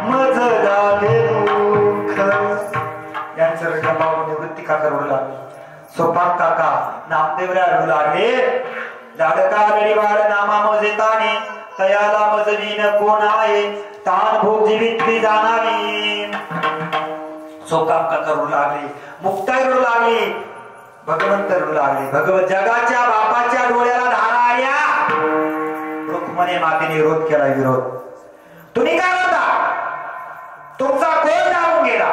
मज झाले दुःख यांचं रडपाव निवृत्ती काका रडू लागले सोपान काका नामदेवला रडू लागले लाडका रडीवाड नामा मजेताने तयाला मजवीन कोण आहे तान भोग जीवित जाणावी सोपान काका रडू लागले मुक्ताई रडू लागली भगवंत रडू लागले भगवत जगाच्या बापाच्या डोळ्याला धारा आल्या रुक्मणी मातेने विरोध केला विरोध तुम्ही काय म्हणता तुमचा कोण जाऊन गेला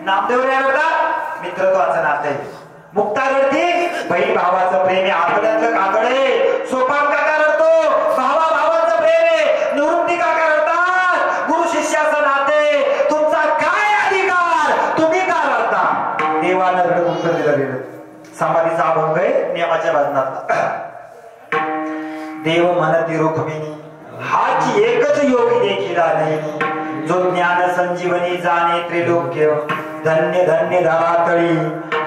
नामदेव रडतात मित्रत्वाचं नातं आहे मुक्ता रडती बहीण भावाचं प्रेम आहे आतड्यातलं कातड आहे सोपान काका रडतो भावा भावाचं प्रेम आहे निवृत्ती काका रडतात गुरु शिष्याचं नाते तुमचा काय अधिकार तुम्ही का रडता देवानं रडत उत्तर दिलं गेलं समाधीचा अभंग आहे नियमाच्या बाजूनातला देव म्हणती रुक्मिणी हाच एकच योगी देखील नाही जो ज्ञान संजीवनी जाणे त्रिलोक्य धन्य धन्य धरातळी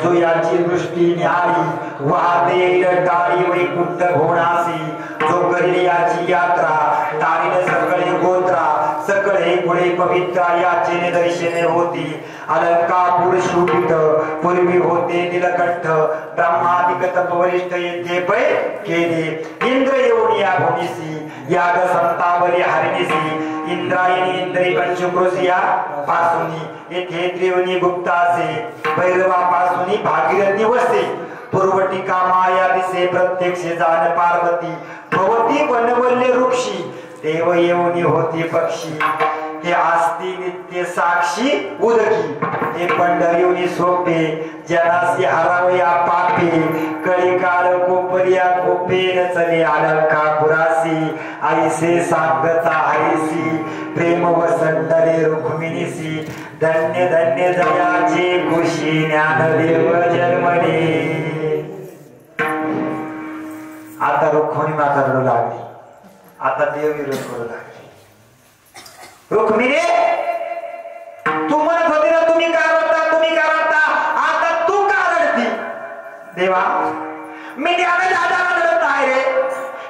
जो याची दृष्टी न्यारी वाहते टाळी वैकुंठ घोणासी जो करील याची यात्रा तारील सकळे गोत्रा सकळे पुढे पवित्रा याचे निदर्शने होती अलंकापूर शूटित पूर्वी होते नीलकंठ ब्रह्मादिक तपवरिष्ठ येथे पै केले इंद्र येऊन या भूमीसी याग संतावली हरणीसी इंद्रायणी इंद्री पंचक्रोशिया पासुनी येथे त्रिवणी गुप्तासे भैरवापासून भागीरथी वसे पूर्वटिका माया दिसे प्रत्यक्ष जाण पार्वती भवती वनवल्य वृक्षी देव येऊनी होती पक्षी हे आस्ती नित्य साक्षी उदकी हे पंढरीवनी सोपे जनासी हरावया पापे कळीकाळ कोपरिया कोपेन चले अलंका पुरासी आईसे सांगता हरीसी प्रेम वसंतरे रुक्मिणीसी धन्य धन्य जयाचे खुशी ज्ञानदेव जन्मने आता रुक्मिणी माता रडू लागली आता देव विरोध करू लागले रुक्मिणी तू म्हणत होती ना तुम्ही का रडता आता तू का रडती देवा मी ज्ञान दादाला रडत आहे रे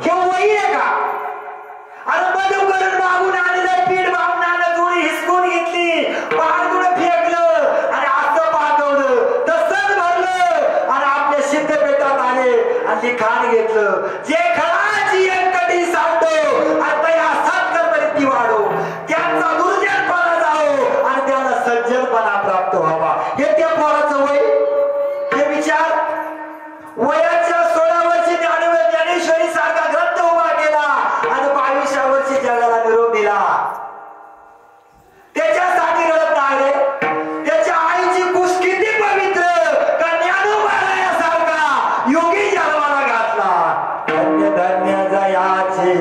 हे वही आहे का अरे बदू करून मागून आणलं पीठ बामणानं जुळी हिसकून घेतली पारदुळ फेकलं आणि असं पाठवलं तसंच भरलं आणि आपल्या सिद्ध पेटात आले आणि ते खाण घेतलं जे खळाची एकटी सांगतो आता या सात गेला त्याच्यासाठी रडत आहे त्याच्या आईची कुस किती पवित्र का ज्ञानोबासारखा योगी जन्माला घातला धन्य धन्य जयाचे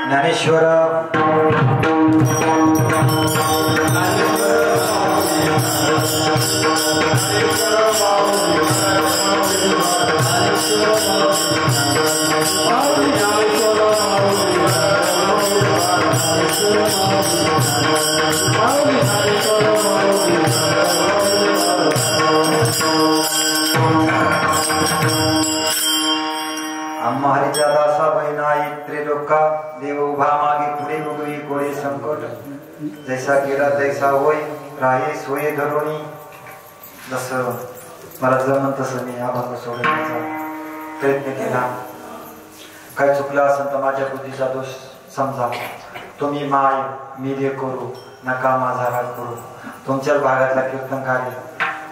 ज्ञानेश्वर आम्हा हरिच्या दासा बहिणा इत्रे लोका देव उभा मागे पुढे उगवी कोळे संकट जैसा गेला तैसा होय राहे सोये धरुणी जसं मला जमन तसं मी अभंग सोडण्याचा प्रयत्न केला काय चुकलं असेल तर माझ्या बुद्धीचा दोष समजा तुम्ही माय मी दे करू नका माझा राग करू तुमच्याच भागातला कीर्तनकारी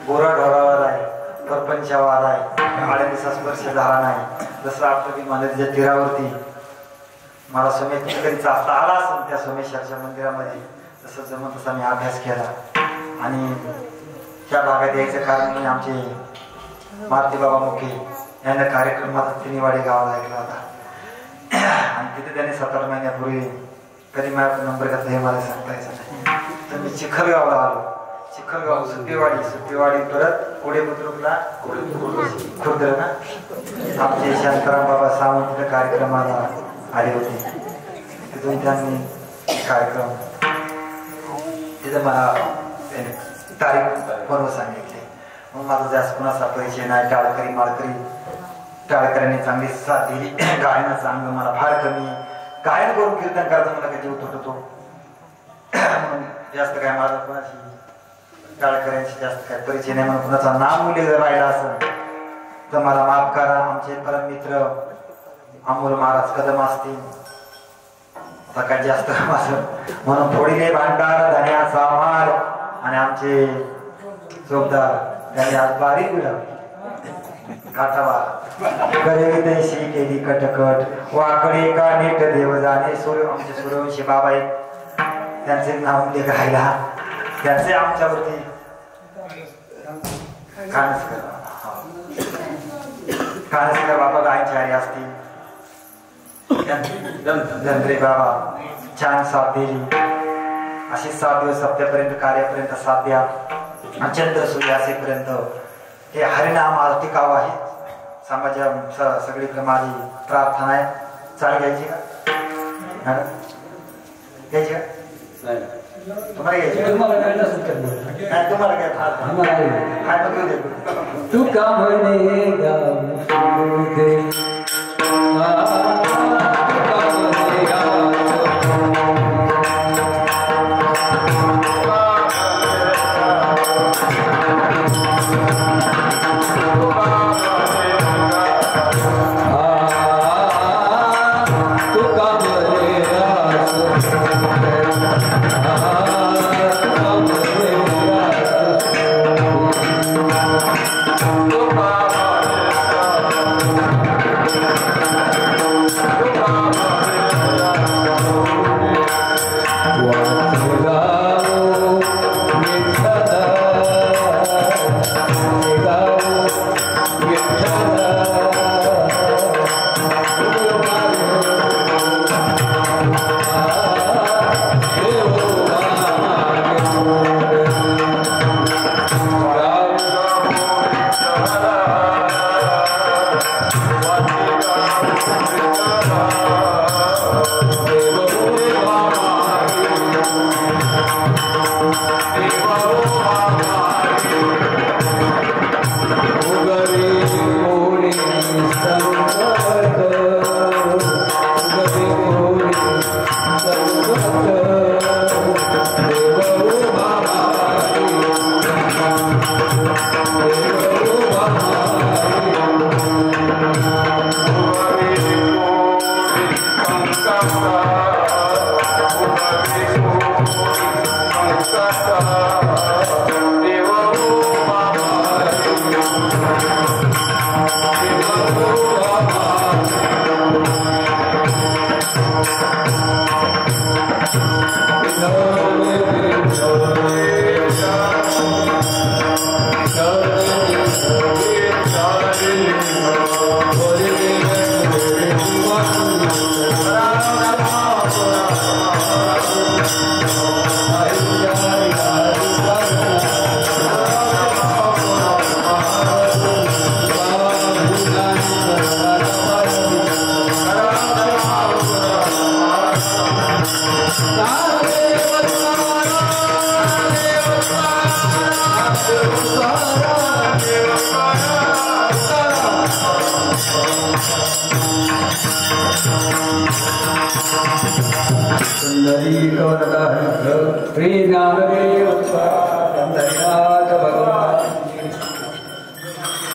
गोरा ढोरावर आहे परपंचावर आहे आळंदीचा स्पर्श झाला नाही जसं आपलं नदीच्या तीरावरती मला सोमेश्वरीचा आला असेल त्या सोमेश्वरच्या मंदिरामध्ये तसं जमत तसा मी अभ्यास केला आणि त्या भागात यायचं कारण मी आमचे मारुती बाबा मुखे यांना कार्यक्रमात तिन्हीवाडी गावाला ऐकला होता आणि तिथे त्यांनी 7 महिन्यापूर्वी कधी माझा नंबर घेतला हे मला सांगता यायचं नाही तर मी चिखलगावला आलो चिखलगाव सुट्टीवाडी परत पुढे बुद्रुकला खुर्द ना आमचे शांताराम बाबा सावंत तिथे कार्यक्रमाला आले होते तिथून त्यांनी कार्यक्रम तिथे मला तारीख फोनवर सांगितली मग माझा जास्त कुणाचा परिचय नाही टाळकऱ्यांनी चांगली साथ दिली गायनाचं अंग मला फार कमी गायन करून कीर्तन करायचं मला काही जीव तुटतो म्हणून जास्त काय माझा कुणाची टाळकऱ्यांशी जास्त काय परिचय नाही म्हणून कुणाचा नाम उल्लेख जर राहिला असेल तर मला माफ करा आमचे परम मित्र अमोल महाराज कदम असतील आता काय जास्त असं म्हणून थोडीने भांडार धन्याचा मार आणि आमचे चौकदार त्यांनी आज बारीक मिळवली काठावा करे तैशी केली कटकट वाकडे का नीट देव जाणे आमचे सूर्यवंशी बाबा आहेत त्यांचे नाव उल्लेख राहिला त्यांचे आमच्यावरती कानसकर बाबा गायचारी असतील धनरे बाबा छान साथ दिली अशी 7 दिवस सप्त्यापर्यंत कार्यापर्यंत साथ द्या चंद्र सूर्य असेपर्यंत हे हरिनाम टिकाव आहे समाजा सगळीकडे माझी प्रार्थना आहे चाल घ्यायची का घ्यायची का तुम्हाला घ्यायची तुम्हाला काय तू का म्हणेगा सुंदरी कवनदाहंत श्री नामदेव स्वामी भगवान